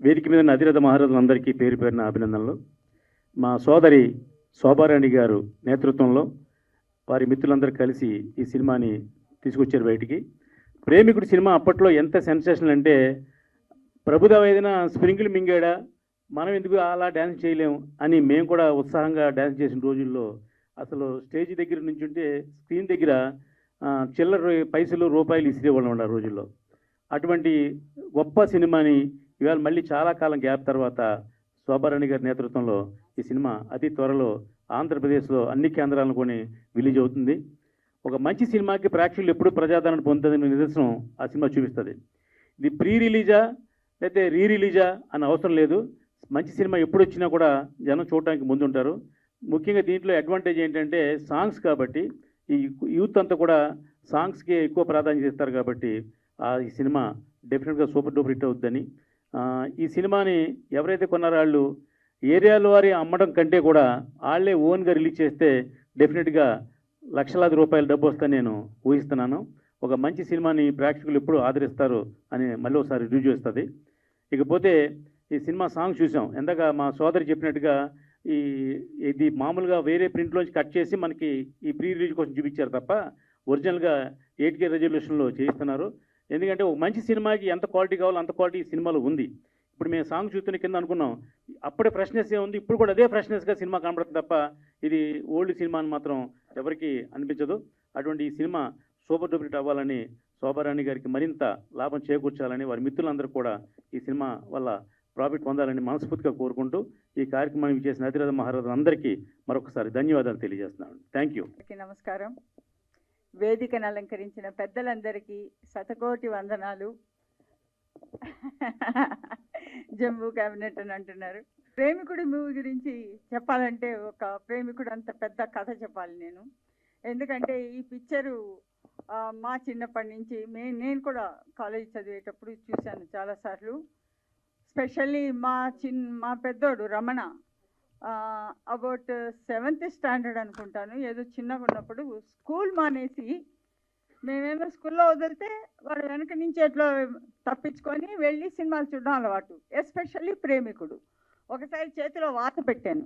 వేదిక మీద ఉన్న అధిరథ మహారథులందరికీ పేరు పేరున అభినందనలు. మా సోదరి శోభారాణి గారు నేతృత్వంలో వారి మిత్రులందరూ కలిసి ఈ సినిమాని తీసుకొచ్చారు బయటికి. ప్రేమికుడు సినిమా అప్పట్లో ఎంత సెన్సేషనల్ అంటే, ప్రభుదేవ ఏదైనా స్ప్రింగిల్ మింగాడా, మనం ఎందుకు అలా డ్యాన్స్ చేయలేము అని మేము కూడా ఉత్సాహంగా డ్యాన్స్ చేసిన రోజుల్లో అసలు స్టేజ్ దగ్గర నుంచి ఉంటే స్క్రీన్ దగ్గర చిల్లర పైసలు రూపాయలు ఇసిరేవాళ్ళం ఉండే రోజుల్లో. అటువంటి గొప్ప సినిమాని ఇవాళ మళ్ళీ చాలా కాలం గ్యాప్ తర్వాత శోభారాణి గారి నేతృత్వంలో ఈ సినిమా అతి త్వరలో ఆంధ్రప్రదేశ్లో అన్ని కేంద్రాలను కొని రిలీజ్ అవుతుంది. ఒక మంచి సినిమాకి ప్రేక్షకులు ఎప్పుడు ప్రజాదరణ పొందుతుందని నిదర్శనం ఆ సినిమా చూపిస్తుంది. ఇది ప్రీ రిలీజా లేకపోతే రీ రిలీజా అని అవసరం లేదు. మంచి సినిమా ఎప్పుడు వచ్చినా కూడా జనం చూడటానికి ముందుంటారు. ముఖ్యంగా దీంట్లో అడ్వాంటేజ్ ఏంటంటే సాంగ్స్ కాబట్టి, ఈ యూత్ అంతా కూడా సాంగ్స్కి ఎక్కువ ప్రాధాన్యత ఇస్తారు కాబట్టి ఈ సినిమా డెఫినెట్గా సూపర్ డూపర్ హిట్ అవుతుందని, ఈ సినిమాని ఎవరైతే కొన్నారో వాళ్ళు ఏరియాలో వారి అమ్మడం కంటే కూడా వాళ్ళే ఓన్గా రిలీజ్ చేస్తే డెఫినెట్గా లక్షలాది రూపాయల డబ్బు వస్తుందని నేను ఊహిస్తున్నాను. ఒక మంచి సినిమాని ప్రేక్షకులు ఎప్పుడు ఆదరిస్తారు అని మళ్ళీ ఒకసారి రివ్యూ చేస్తుంది. ఇకపోతే ఈ సినిమా సాంగ్ చూసాం. ఎందాక మా సోదరి చెప్పినట్టుగా ఇది మామూలుగా వేరే ప్రింట్లోంచి కట్ చేసి మనకి ఈ ప్రీ రిలీజ్ కోసం చూపించారు తప్ప ఒరిజినల్గా 8K రెజల్యూషన్లో చేయిస్తున్నారు. ఎందుకంటే ఒక మంచి సినిమాకి ఎంత క్వాలిటీ కావాలో అంత క్వాలిటీ ఈ సినిమాలో ఉంది. ఇప్పుడు మేము సాంగ్ చూస్తున్న కింద అనుకున్నాం అప్పుడే ఫ్రెష్నెస్ ఉంది, ఇప్పుడు కూడా అదే ఫ్రెష్నెస్గా సినిమా కనబడుతుంది తప్ప ఇది ఓల్డ్ సినిమా అని మాత్రం ఎవరికి అనిపించదు. అటువంటి ఈ సినిమా సూపర్ డూపర్ హిట్ అవ్వాలని, శోభారాణి గారికి మరింత లాభం చేకూర్చాలని, వారి మిత్రులందరూ కూడా ఈ సినిమా వల్ల ప్రాఫిట్ పొందాలని మనస్ఫూర్తిగా కోరుకుంటూ ఈ కార్యక్రమాన్ని చేసిన అధిరథ మహారథులందరికీ మరొకసారి ధన్యవాదాలు తెలియజేస్తున్నాను. Thank you. నమస్కారం. వేదికను అలంకరించిన పెద్దలందరికీ శతకోటి వందనాలు. జంబూ క్యాబినెట్ అని అంటున్నారు. ప్రేమికుడి మూవీ గురించి చెప్పాలంటే ఒక ప్రేమికుడు అంత పెద్ద కథ చెప్పాలి నేను. ఎందుకంటే ఈ పిక్చరు మా చిన్నప్పటి నుంచి నేను కూడా కాలేజ్ చదివేటప్పుడు చూశాను చాలాసార్లు. స్పెషల్లీ మా పెద్దోడు రమణ అబౌట్ 7th స్టాండర్డ్ అనుకుంటాను, ఏదో చిన్నగా ఉన్నప్పుడు స్కూల్ మానేసి మేమేమో స్కూల్లో వదిలితే వాడు వెనక నుంచి ఎట్లా తప్పించుకొని వెళ్ళి సినిమాలు చూడడం అలవాటు. ఎస్పెషల్లీ ప్రేమికుడు. ఒకసారి చేతిలో వాత పెట్టాను,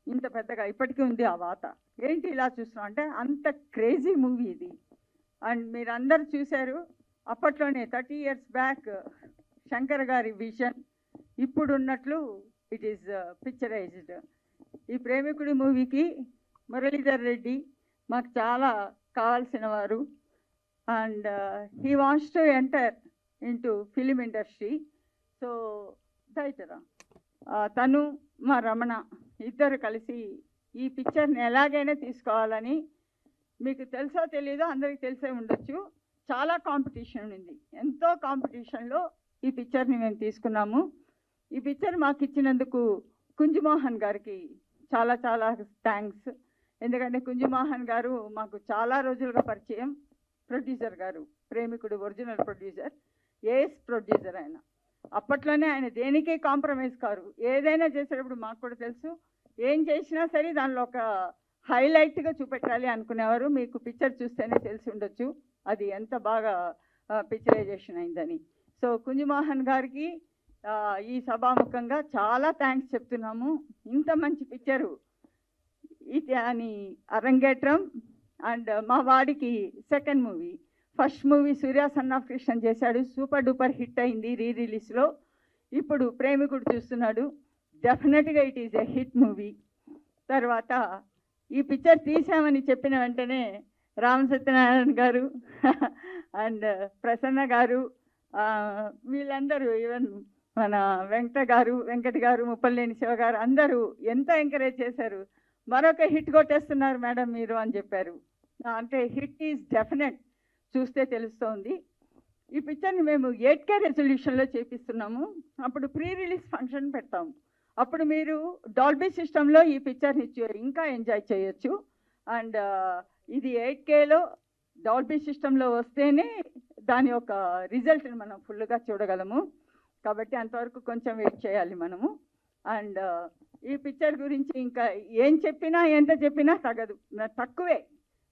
ఇంత పెద్దగా ఇప్పటికీ ఉంది ఆ వాత. ఏంటి ఇలా చూస్తున్నాం అంటే అంత క్రేజీ మూవీ ఇది. అండ్ మీరు అందరు చూశారు. అప్పట్లోనే 30 years బ్యాక్ శంకర్ గారి విజన్ ఇప్పుడు ఉన్నట్లు ఇట్ ఈస్ పిక్చరైజ్డ్. ఈ ప్రేమికుడి మూవీకి మురళీధర్ రెడ్డి మాకు చాలా కావాల్సిన వారు. And he wants to enter into film industry. So దైతరా తను మా రమణ ఇద్దరు కలిసి ఈ పిక్చర్ని ఎలాగైనా తీసుకోవాలని, మీకు తెలుసో తెలీదో అందరికీ తెలిసే ఉండొచ్చు, చాలా కాంపిటీషన్ ఉంది. ఎంతో కాంపిటీషన్లో ఈ పిక్చర్ని మేము తీసుకున్నాము. ఈ పిక్చర్ మాకు ఇచ్చినందుకు కుంజుమోహన్ గారికి చాలా చాలా థ్యాంక్స్. ఎందుకంటే కుంజుమోహన్ గారు మాకు చాలా రోజులుగా పరిచయం. ప్రొడ్యూసర్ గారు, ప్రేమికుడు ఒరిజినల్ ప్రొడ్యూసర్, ఏఎస్ ప్రొడ్యూసర్ ఆయన. అప్పట్లోనే ఆయన దేనికే కాంప్రమైజ్ కారు. ఏదైనా చేసేటప్పుడు మాకు కూడా తెలుసు, ఏం చేసినా సరే దానిలో ఒక హైలైట్గా చూపెట్టాలి అనుకునేవారు. మీకు పిక్చర్ చూస్తేనే తెలిసి ఉండొచ్చు అది ఎంత బాగా పిక్చరైజేషన్ అయిందని. సో కుంజుమోహన్ గారికి ఈ సభాముఖంగా చాలా థ్యాంక్స్ చెప్తున్నాము. ఇంత మంచి పిక్చరు ఇది అని అరంగేట్రం. అండ్ మా వాడికి second movie, first movie Surya son of Krishna చేశాడు, సూపర్ డూపర్ హిట్ అయింది రీ రిలీజ్లో. ఇప్పుడు ప్రేమికుడు చూస్తున్నాడు, డెఫినెట్గా it is a hit movie. తర్వాత ఈ పిక్చర్ తీసామని చెప్పిన వెంటనే రామ్ సత్యనారాయణ గారు అండ్ ప్రసన్న గారు వీళ్ళందరూ, ఈవెన్ మన వెంకట్ గారు, ముప్పలేని శివ గారు అందరూ ఎంతో ఎంకరేజ్ చేశారు. మరొక హిట్ కొట్టేస్తున్నారు మేడం మీరు అని చెప్పారు. అంటే హిట్ ఈజ్ డెఫినెట్, చూస్తే తెలుస్తోంది. ఈ పిక్చర్ని మేము 8K రెజల్యూషన్లో చేపిస్తున్నాము. అప్పుడు ప్రీ రిలీజ్ ఫంక్షన్ పెడతాము. అప్పుడు మీరు డాల్బీ సిస్టంలో ఈ పిక్చర్ని ఇంకా ఎంజాయ్ చేయొచ్చు. అండ్ ఇది 8Kలో డాల్బీ సిస్టంలో వస్తేనే దాని యొక్క రిజల్ట్ని మనం ఫుల్గా చూడగలము. కాబట్టి అంతవరకు కొంచెం వెయిట్ చేయాలి మనము. అండ్ ఈ పిక్చర్ గురించి ఇంకా ఏం చెప్పినా ఎంత చెప్పినా తక్కువే.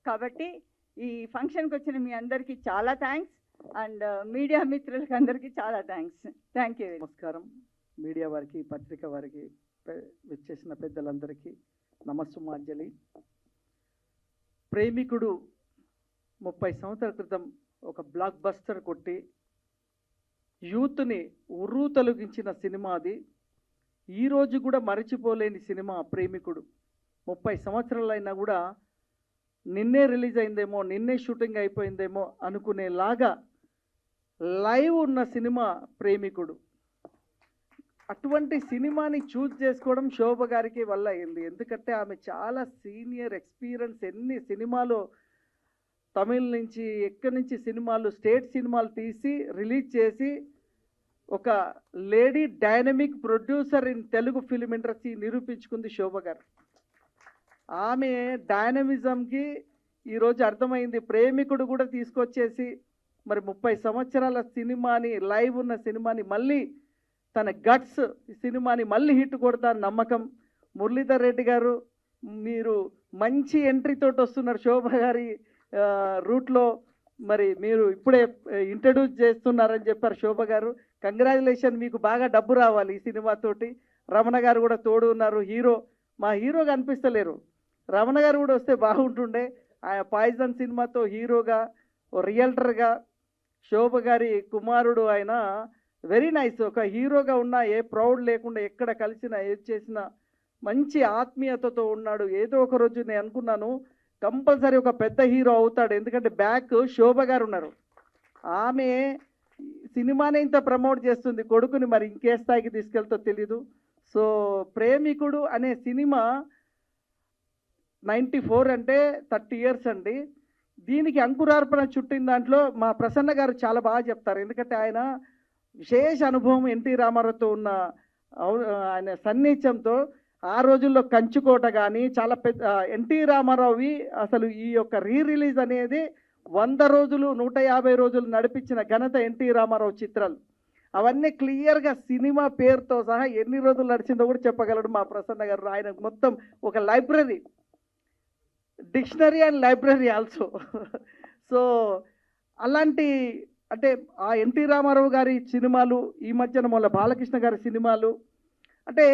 కాబట్టి ఈ ఫంక్షన్కి వచ్చిన మీ అందరికీ చాలా థ్యాంక్స్. అండ్ మీడియా మిత్రులకి అందరికీ చాలా థ్యాంక్స్. Thank you. నమస్కారం. మీడియా వారికి, పత్రిక వారికి, వచ్చేసిన పెద్దలందరికీ నమస్సుమాంజలి. ప్రేమికుడు 30 సంవత్సరాల క్రితం ఒక బ్లాక్ బస్టర్ కొట్టి యూత్ని ఉర్రూ తొలగించిన సినిమా అది. ఈరోజు కూడా మరచిపోలేని సినిమా ప్రేమికుడు. 30 సంవత్సరాలైనా కూడా నిన్నే రిలీజ్ అయిందేమో, నిన్నే షూటింగ్ అయిపోయిందేమో అనుకునేలాగా లైవ్ ఉన్న సినిమా ప్రేమికుడు. అటువంటి సినిమాని చూజ్ చేసుకోవడం శోభ గారికి వల్ల అయింది. ఎందుకంటే ఆమె చాలా సీనియర్ ఎక్స్పీరియన్స్, ఎన్ని సినిమాలు తమిళ్ నుంచి ఎక్కడి నుంచి సినిమాలు, స్టేట్ సినిమాలు తీసి రిలీజ్ చేసి ఒక lady dynamic producer in Telugu film industry నిరూపించుకుంది శోభ గారు. ఆమె డైనమిజంకి ఈరోజు అర్థమైంది. ప్రేమికుడు కూడా తీసుకొచ్చేసి మరి 30 సంవత్సరాల సినిమాని, లైవ్ ఉన్న సినిమాని మళ్ళీ తన గట్స్ సినిమాని మళ్ళీ హిట్ కొడతా నమ్మకం. మురళీధర్ రెడ్డి గారు మీరు మంచి ఎంట్రీతోటి వస్తున్నారు శోభ గారి రూట్లో. మరి మీరు ఇప్పుడే ఇంట్రడ్యూస్ చేస్తున్నారని చెప్పారు శోభ గారు. కంగ్రాచులేషన్, మీకు బాగా డబ్బు రావాలి ఈ సినిమాతోటి. రమణ గారు కూడా తోడు ఉన్నారు. హీరో, మా హీరో కనిపిస్తలేరు, రమణ గారు కూడా వస్తే బాగుంటుండే. ఆయన పాయిజన్ సినిమాతో హీరోగా, రియల్టర్గా, శోభ గారి కుమారుడు ఆయన. Very nice. ఒక హీరోగా ఉన్న ఏ ప్రౌడ్ లేకుండా ఎక్కడ కలిసినా ఏది చేసినా మంచి ఆత్మీయతతో ఉన్నాడు. ఏదో ఒక రోజు నేను అనుకున్నాను కంపల్సరీ ఒక పెద్ద హీరో అవుతాడు. ఎందుకంటే బ్యాక్ శోభ గారు ఉన్నారు. ఆమె సినిమానే ఇంత ప్రమోట్ చేస్తుంది, కొడుకుని మరి ఇంకే స్థాయికి తీసుకెళ్తో తెలీదు. సో ప్రేమికుడు అనే సినిమా 94 అంటే 30 ఇయర్స్ అండి. దీనికి అంకురార్పణ చుట్టిన దాంట్లో మా ప్రసన్న గారు చాలా బాగా చెప్తారు. ఎందుకంటే ఆయన విశేష అనుభవం ఎన్టీ రామారావుతో ఉన్న ఆయన సన్నిహిత్యంతో. ఆ రోజుల్లో కంచుకోట కానీ చాలా పెద్ద ఎన్టీ రామారావువి అసలు ఈ యొక్క రిలీజ్ అనేది 100 రోజులు 150 రోజులు నడిపించిన ఘనత ఎన్టీ రామారావు చిత్రాలు. అవన్నీ క్లియర్గా సినిమా పేరుతో సహా ఎన్ని రోజులు నడిచిందో కూడా చెప్పగలడు మా ప్రసన్న గారు. ఆయన మొత్తం ఒక library, dictionary and library also. So అలాంటి అంటే ఆ ఎన్టీ రామారావు గారి సినిమాలు, ఈ మధ్యన మొన్న బాలకృష్ణ గారి సినిమాలు, అంటే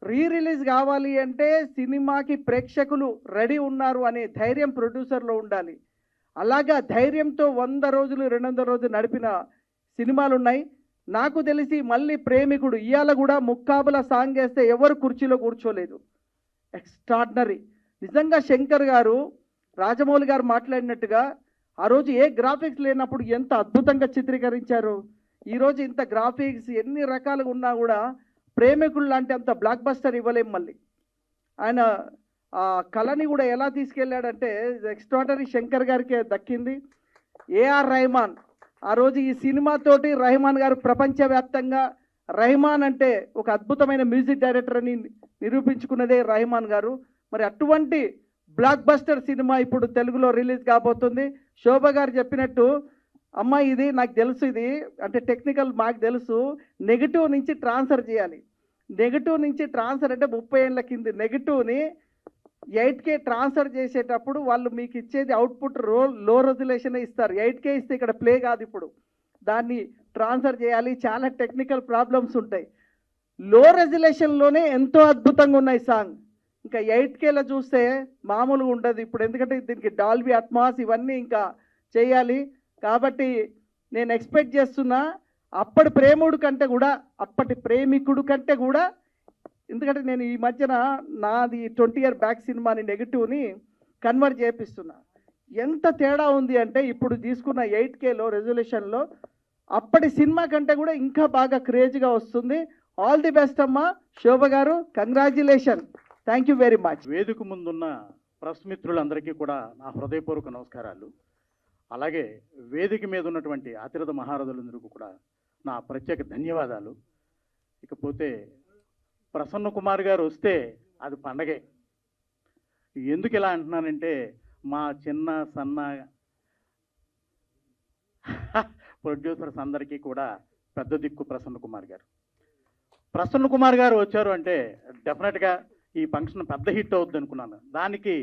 రిలీజ్ కావాలి అంటే సినిమాకి ప్రేక్షకులు రెడీ ఉన్నారు అనే ధైర్యం ప్రొడ్యూసర్లో ఉండాలి. అలాగా ధైర్యంతో 100 రోజులు 200 రోజులు నడిపిన సినిమాలు ఉన్నాయి. నాకు తెలిసి మళ్ళీ ప్రేమికుడు ఇవాళ కూడా ముక్కాబుల సాంగ్ వేస్తే ఎవరు కుర్చీలో కూర్చోలేదు. ఎక్స్ట్రాడినరీ. నిజంగా శంకర్ గారు, రాజమౌళి గారు మాట్లాడినట్టుగా ఆ రోజు ఏ గ్రాఫిక్స్ లేనప్పుడు ఎంత అద్భుతంగా చిత్రీకరించారు. ఈరోజు ఇంత గ్రాఫిక్స్ ఎన్ని రకాలుగా ఉన్నా కూడా ప్రేమికుడు లాంటి అంత బ్లాక్ బస్టర్ ఇవ్వలేం. మళ్ళీ ఆయన ఆ కళని కూడా ఎలా తీసుకెళ్ళాడంటే ఎక్స్ట్రాడనరీ శంకర్ గారికే దక్కింది. ఏఆర్ రెహమాన్ ఆ రోజు ఈ సినిమాతోటి రెహమాన్ గారు ప్రపంచవ్యాప్తంగా రెహమాన్ అంటే ఒక అద్భుతమైన మ్యూజిక్ డైరెక్టర్ అని నిరూపించుకున్నదే రెహమాన్ గారు. మరి అటువంటి బ్లాక్ బస్టర్ సినిమా ఇప్పుడు తెలుగులో రిలీజ్ కాబోతుంది. శోభ గారు చెప్పినట్టు అమ్మ ఇది నాకు తెలుసు, ఇది అంటే టెక్నికల్ మాకు తెలుసు, నెగిటివ్ నుంచి ట్రాన్స్ఫర్ చేయాలి. నెగిటివ్ నుంచి ట్రాన్స్ఫర్ అంటే 30 ఏళ్ళ కింద నెగిటివ్ని 8K ట్రాన్స్ఫర్ చేసేటప్పుడు వాళ్ళు మీకు ఇచ్చేది అవుట్పుట్ లో రెజల్యూషన్ ఇస్తారు. 8K ఇస్తే ఇక్కడ ప్లే కాదు. ఇప్పుడు దాన్ని ట్రాన్స్ఫర్ చేయాలి, చాలా టెక్నికల్ ప్రాబ్లమ్స్ ఉంటాయి. లో రెజల్యూషన్లోనే ఎంతో అద్భుతంగా ఉన్నాయి సాంగ్. ఇంకా 8Kలో చూస్తే మామూలుగా ఉండదు ఇప్పుడు. ఎందుకంటే దీనికి డాల్బీ అట్మాస్ ఇవన్నీ ఇంకా చేయాలి. కాబట్టి నేను ఎక్స్పెక్ట్ చేస్తున్నా అప్పటి ప్రేమికుడు కంటే కూడా, ఎందుకంటే నేను ఈ మధ్యన నాది 20 ఇయర్ బ్యాక్ సినిమాని నెగిటివ్ని కన్వర్ట్ చేపిస్తున్నా. ఎంత తేడా ఉంది అంటే ఇప్పుడు తీసుకున్న 8Kలో రెజల్యూషన్లో అప్పటి సినిమా కంటే కూడా ఇంకా బాగా క్రేజ్గా వస్తుంది. ఆల్ ది బెస్ట్ అమ్మా శోభ గారు, congratulation. Thank you very much. వేదిక ముందున్న ప్రెస్ మిత్రులందరికీ కూడా నా హృదయపూర్వక నమస్కారాలు. అలాగే వేదిక మీద ఉన్నటువంటి అతిరథ మహారథులందరికీ కూడా నా ప్రత్యేక ధన్యవాదాలు. ఇకపోతే ప్రసన్న కుమార్ గారు వస్తే అది పండగే. ఎందుకు ఇలా అంటున్నానంటే మా చిన్న సన్న ప్రొడ్యూసర్స్ అందరికీ కూడా పెద్ద దిక్కు ప్రసన్న కుమార్ గారు. ప్రసన్న కుమార్ గారు వచ్చారు అంటే డెఫినెట్గా ఈ ఫంక్షన్ పెద్ద హిట్ అవుద్ది అనుకున్నాను. దానికి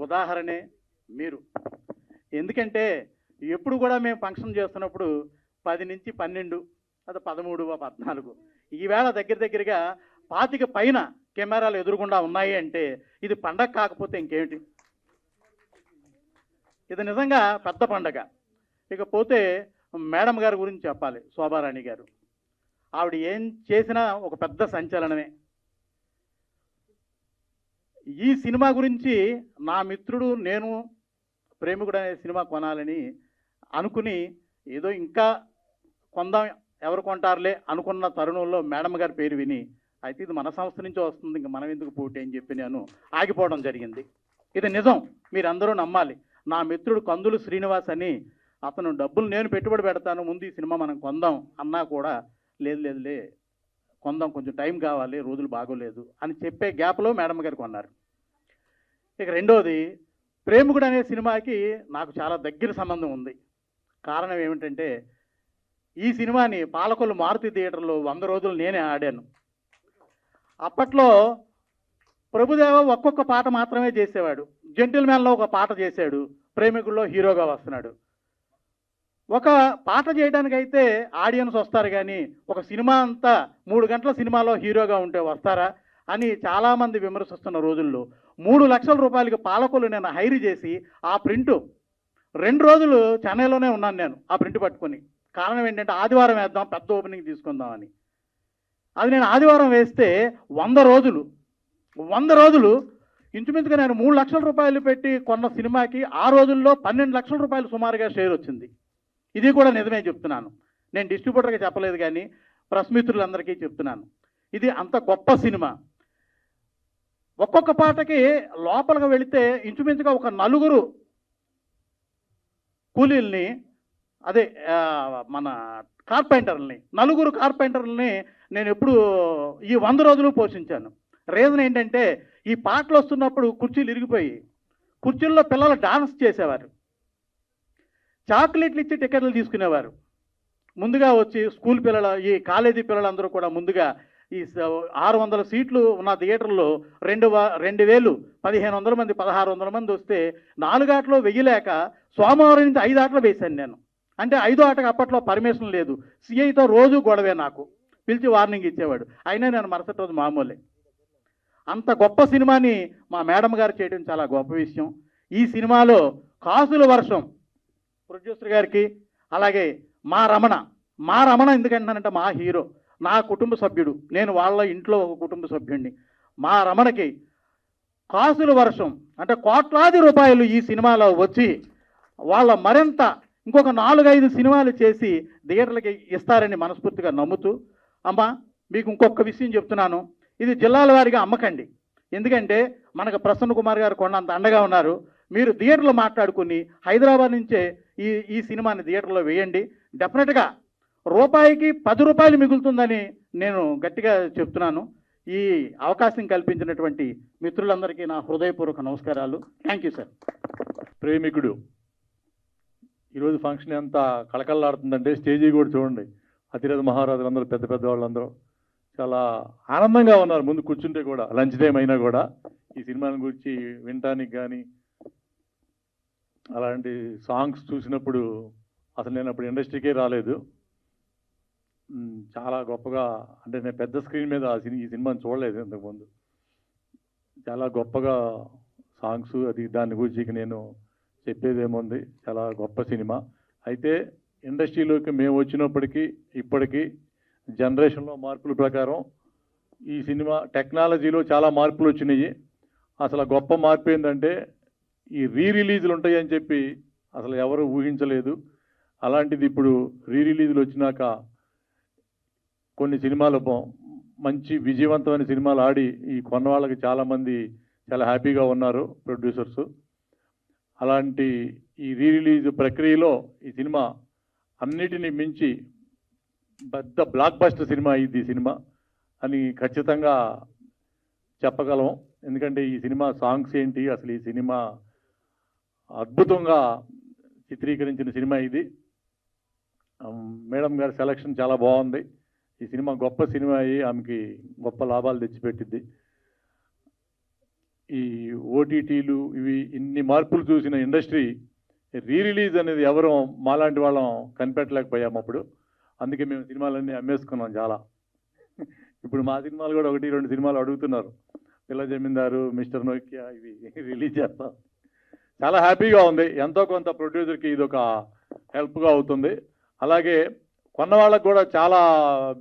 ఉదాహరణే మీరు. ఎందుకంటే ఎప్పుడు కూడా మేము ఫంక్షన్ చేస్తున్నప్పుడు 10 నుంచి 12 అది 13, 14 ఈవేళ దగ్గరగా 25 పైన కెమెరాలు ఎదురుగుండా ఉన్నాయి అంటే ఇది పండగ కాకపోతే ఇంకేమిటి? ఇది నిజంగా పెద్ద పండగ. ఇకపోతే మేడం గారి గురించి చెప్పాలి. శోభారాణి గారు, ఆవిడ ఏం చేసినా ఒక పెద్ద సంచలనమే. ఈ సినిమా గురించి నా మిత్రుడు నేను ప్రేమికుడు అనే సినిమా కొనాలని అనుకుని ఏదో ఇంకా కొందాం, ఎవరు కొంటారులే అనుకున్న తరుణంలో మేడం గారి పేరు విని, అయితే ఇది మన సంస్థ నుంచి వస్తుంది, ఇంక మనం ఎందుకు పోటీ అని చెప్పి నేను ఆగిపోవడం జరిగింది. ఇది నిజం, మీరందరూ నమ్మాలి. నా మిత్రుడు కందులు శ్రీనివాస్ అని, అతను డబ్బులు నేను పెట్టుబడి పెడతాను, ముందు ఈ సినిమా మనం కొందాం అన్నా కూడా లేదులే కొందాం, కొంచెం టైం కావాలి, రోజులు బాగోలేదు అని చెప్పే గ్యాప్లో మేడం గారు కొన్నారు. ఇక రెండోది, ప్రేమికుడు అనే సినిమాకి నాకు చాలా దగ్గర సంబంధం ఉంది. కారణం ఏమిటంటే ఈ సినిమాని పాలకొల్లు మారుతి థియేటర్లో 100 రోజులు నేనే ఆడాను. అప్పట్లో ప్రభుదేవ ఒక్కొక్క పాట మాత్రమే చేసేవాడు. జెంటిల్మ్యాన్లో ఒక పాట చేశాడు, ప్రేమికుల్లో హీరోగా వస్తున్నాడు. ఒక పాట చేయడానికైతే ఆడియన్స్ వస్తారు, కానీ ఒక సినిమా అంతా 3 గంటల సినిమాలో హీరోగా ఉంటే వస్తారా అని చాలామంది విమర్శిస్తున్న రోజుల్లో 3 లక్షల రూపాయలకి పాలకొల్లు నేను హైర్ చేసి ఆ ప్రింటు 2 రోజులు చెన్నైలోనే ఉన్నాను నేను ఆ ప్రింట్ పట్టుకొని. కారణం ఏంటంటే ఆదివారం వేద్దాం, పెద్ద ఓపెనింగ్ తీసుకుందామని. అది నేను ఆదివారం వేస్తే 100 రోజులు ఇంచుమించుగా నేను 3 లక్షల రూపాయలు పెట్టి కొన్న సినిమాకి ఆ రోజుల్లో 12 లక్షల రూపాయలు సుమారుగా షేర్ వచ్చింది. ఇది కూడా నిజమే చెప్తున్నాను, నేను డిస్ట్రిబ్యూటర్గా చెప్పలేదు కానీ ప్రెస్ మిత్రులందరికీ చెప్తున్నాను. ఇది అంత గొప్ప సినిమా. ఒక్కొక్క పాటకి లోపలికి వెళితే ఇంచుమించుగా ఒక 4 కూలీల్ని, అదే మన కార్పెంటర్లని, 4 కార్పెంటర్లని నేను ఎప్పుడు ఈ 100 రోజులు పోషించాను. రీజన్ ఏంటంటే ఈ పాటలు వస్తున్నప్పుడు కుర్చీలు ఇరిగిపోయి కుర్చీల్లో పిల్లలు డాన్స్ చేసేవారు, చాక్లెట్లు ఇచ్చి టికెట్లు తీసుకునేవారు. ముందుగా వచ్చి స్కూల్ పిల్లలు, ఈ కాలేజీ పిల్లలందరూ కూడా ముందుగా ఈ 600 సీట్లు ఉన్న థియేటర్లో 2000 1500 మంది 1600 మంది వస్తే 4 ఆటలో వెయ్యలేక సోమవారం నుంచి 5 ఆటలు వేశాను నేను. అంటే 5వ ఆటకు అప్పట్లో పర్మిషన్ లేదు. సిఐతో రోజు గొడవే, నాకు పిలిచి వార్నింగ్ ఇచ్చేవాడు. అయినా నేను మరుసటి రోజు మామూలే. అంత గొప్ప సినిమాని మా మేడం గారు చేయడం చాలా గొప్ప విషయం. ఈ సినిమాలో కాసుల వర్షం ప్రొడ్యూసర్ గారికి, అలాగే మా రమణ ఎందుకంటానంటే మా హీరో, నా కుటుంబ సభ్యుడు, నేను వాళ్ళ ఇంట్లో ఒక కుటుంబ సభ్యుడిని. మా రమణకి కాసుల వర్షం అంటే కోట్లాది రూపాయలు ఈ సినిమాలో వచ్చి వాళ్ళ మరింత ఇంకొక 4-5 సినిమాలు చేసి థియేటర్లకి ఇస్తారని మనస్ఫూర్తిగా నమ్ముతూ, అమ్మ మీకు ఇంకొక విషయం చెప్తున్నాను, ఇది జిల్లాల వారీగా అమ్మకండి. ఎందుకంటే మనకు ప్రసన్న కుమార్ గారు కొండంత అండగా ఉన్నారు. మీరు థియేటర్లో మాట్లాడుకుని హైదరాబాద్ నుంచే ఈ సినిమాని థియేటర్లో వేయండి. డెఫినెట్గా రూపాయికి 10 రూపాయలు మిగులుతుందని నేను గట్టిగా చెప్తున్నాను. ఈ అవకాశం కల్పించినటువంటి మిత్రులందరికీ నా హృదయపూర్వక నమస్కారాలు. Thank you sir. ప్రేమికుడు ఈరోజు ఫంక్షన్ ఎంత కళకళలాడుతుందంటే స్టేజీ కూడా చూడండి, అతిరథ మహారాజులు అందరూ, పెద్ద పెద్ద వాళ్ళందరూ చాలా ఆనందంగా ఉన్నారు. ముందు కూర్చుంటే కూడా లంచ్ టైం అయినా కూడా ఈ సినిమాని గురించి వినటానికి కానీ, అలాంటి సాంగ్స్ చూసినప్పుడు అసలు నేను అప్పుడు ఇండస్ట్రీకే రాలేదు. చాలా గొప్పగా, అంటే నేను పెద్ద స్క్రీన్ మీద ఈ సినిమాని చూడలేదు ఇంతకుముందు. చాలా గొప్పగా సాంగ్స్, అది దాని గురించి నేను చెప్పేదేముంది, చాలా గొప్ప సినిమా. అయితే ఇండస్ట్రీలోకి మేము వచ్చినప్పటికీ ఇప్పటికీ జనరేషన్లో మార్పుల ప్రకారం ఈ సినిమా టెక్నాలజీలో చాలా మార్పులు వచ్చినాయి. అసలు గొప్ప మార్పు ఏంటంటే ఈ రిలీజులు ఉంటాయని చెప్పి అసలు ఎవరు ఊహించలేదు. అలాంటిది ఇప్పుడు రిలీజులు వచ్చినాక కొన్ని సినిమాలు మంచి విజయవంతమైన సినిమాలు ఆడి ఈ కొన్న వాళ్ళకి చాలామంది చాలా హ్యాపీగా ఉన్నారు ప్రొడ్యూసర్స్. అలాంటి ఈ రిలీజ్ ప్రక్రియలో ఈ సినిమా అన్నిటినీ మించి పెద్ద బ్లాక్ బస్టర్ సినిమా ఇది సినిమా అని ఖచ్చితంగా చెప్పగలం. ఎందుకంటే ఈ సినిమా సాంగ్స్ ఏంటి, అసలు ఈ సినిమా అద్భుతంగా చిత్రీకరించిన సినిమా ఇది. మేడం గారి సెలక్షన్ చాలా బాగుంది. ఈ సినిమా గొప్ప సినిమా అయ్యి ఆమెకి గొప్ప లాభాలు తెచ్చిపెట్టింది. ఈ ఓటీటీలు ఇవి ఇన్ని మార్పులు చూసిన ఇండస్ట్రీ రిలీజ్ అనేది ఎవరు మాలాంటి వాళ్ళం కనిపెట్టలేకపోయాము అప్పుడు. అందుకే మేము సినిమాలన్నీ అమ్మేసుకున్నాం చాలా. ఇప్పుడు మా సినిమాలు కూడా 1-2 సినిమాలు అడుగుతున్నారు. పిల్ల జమీందారు, మిస్టర్ నోకియా ఇవి రిలీజ్ చేస్తాం. చాలా హ్యాపీగా ఉంది. ఎంతో కొంత ప్రొడ్యూసర్కి ఇది ఒక హెల్ప్గా అవుతుంది. అలాగే కొన్న వాళ్ళకు కూడా చాలా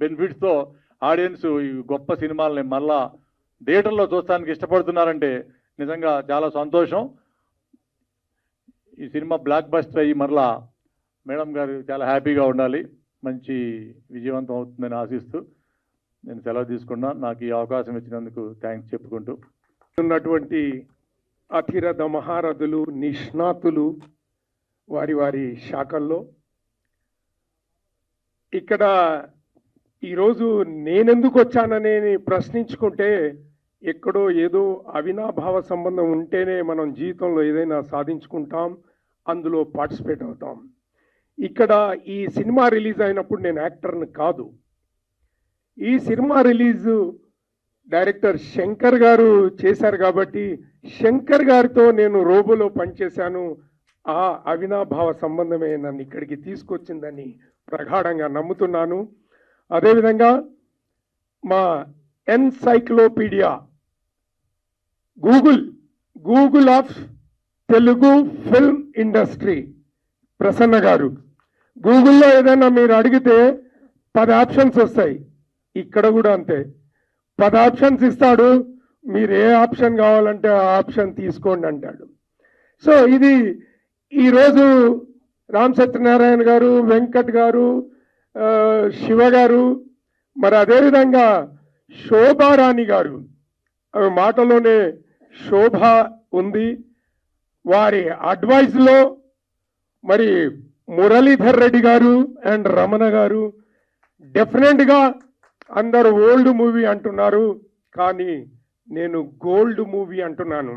బెనిఫిట్స్తో ఆడియన్స్ ఈ గొప్ప సినిమాలని మళ్ళా థియేటర్లో చూడటానికి ఇష్టపడుతున్నారంటే నిజంగా చాలా సంతోషం. ఈ సినిమా బ్లాక్ బస్టర్ అయ్యి మరలా మేడం గారు చాలా హ్యాపీగా ఉండాలి, మంచి విజయవంతం అవుతుందని ఆశిస్తూ నేను సెలవు తీసుకున్నా. నాకు ఈ అవకాశం ఇచ్చినందుకు థ్యాంక్స్ చెప్పుకుంటూ ఉన్నటువంటి అతిరథ మహారథులు, నిష్ణాతులు వారి వారి శాఖల్లో ఇక్కడ ఈరోజు నేనెందుకు వచ్చానని ప్రశ్నించుకుంటే ఎక్కడో ఏదో అవినాభావ సంబంధం ఉంటేనే మనం జీవితంలో ఏదైనా సాధించుకుంటాం, అందులో పార్టిసిపేట్ అవుతాం. ఇక్కడ ఈ సినిమా రిలీజ్ అయినప్పుడు నేను యాక్టర్ని కాదు. ఈ సినిమా రిలీజు డైరెక్టర్ శంకర్ గారు చేశారు కాబట్టి శంకర్ గారితో నేను రోబోలో పనిచేశాను. ఆ అవినాభావ సంబంధమే నన్ను ఇక్కడికి తీసుకొచ్చిందని ప్రగాఢంగా నమ్ముతున్నాను. అదేవిధంగా మా encyclopaedia Google of Telugu film industry Prasanna గారు, గూగుల్లో ఏదైనా మీరు అడిగితే 10 ఆప్షన్స్ వస్తాయి. ఇక్కడ కూడా అంతే, 10 ఆప్షన్స్ ఇస్తాడు, మీరు ఏ ఆప్షన్ కావాలంటే ఆ ఆప్షన్ తీసుకోండి అంటాడు. సో ఇది ఈరోజు రామ్ సత్యనారాయణ గారు, వెంకట్ గారు, శివ గారు, మరి అదేవిధంగా శోభారాణి గారు, ఆమె మాటలోనే శోభ ఉంది. వారి అడ్వైజ్లో మరి మురళీధర్ రెడ్డి గారు అండ్ రమణ గారు డెఫినెట్గా అందరూ ఓల్డ్ మూవీ అంటున్నారు, కానీ నేను గోల్డ్ మూవీ అంటున్నాను.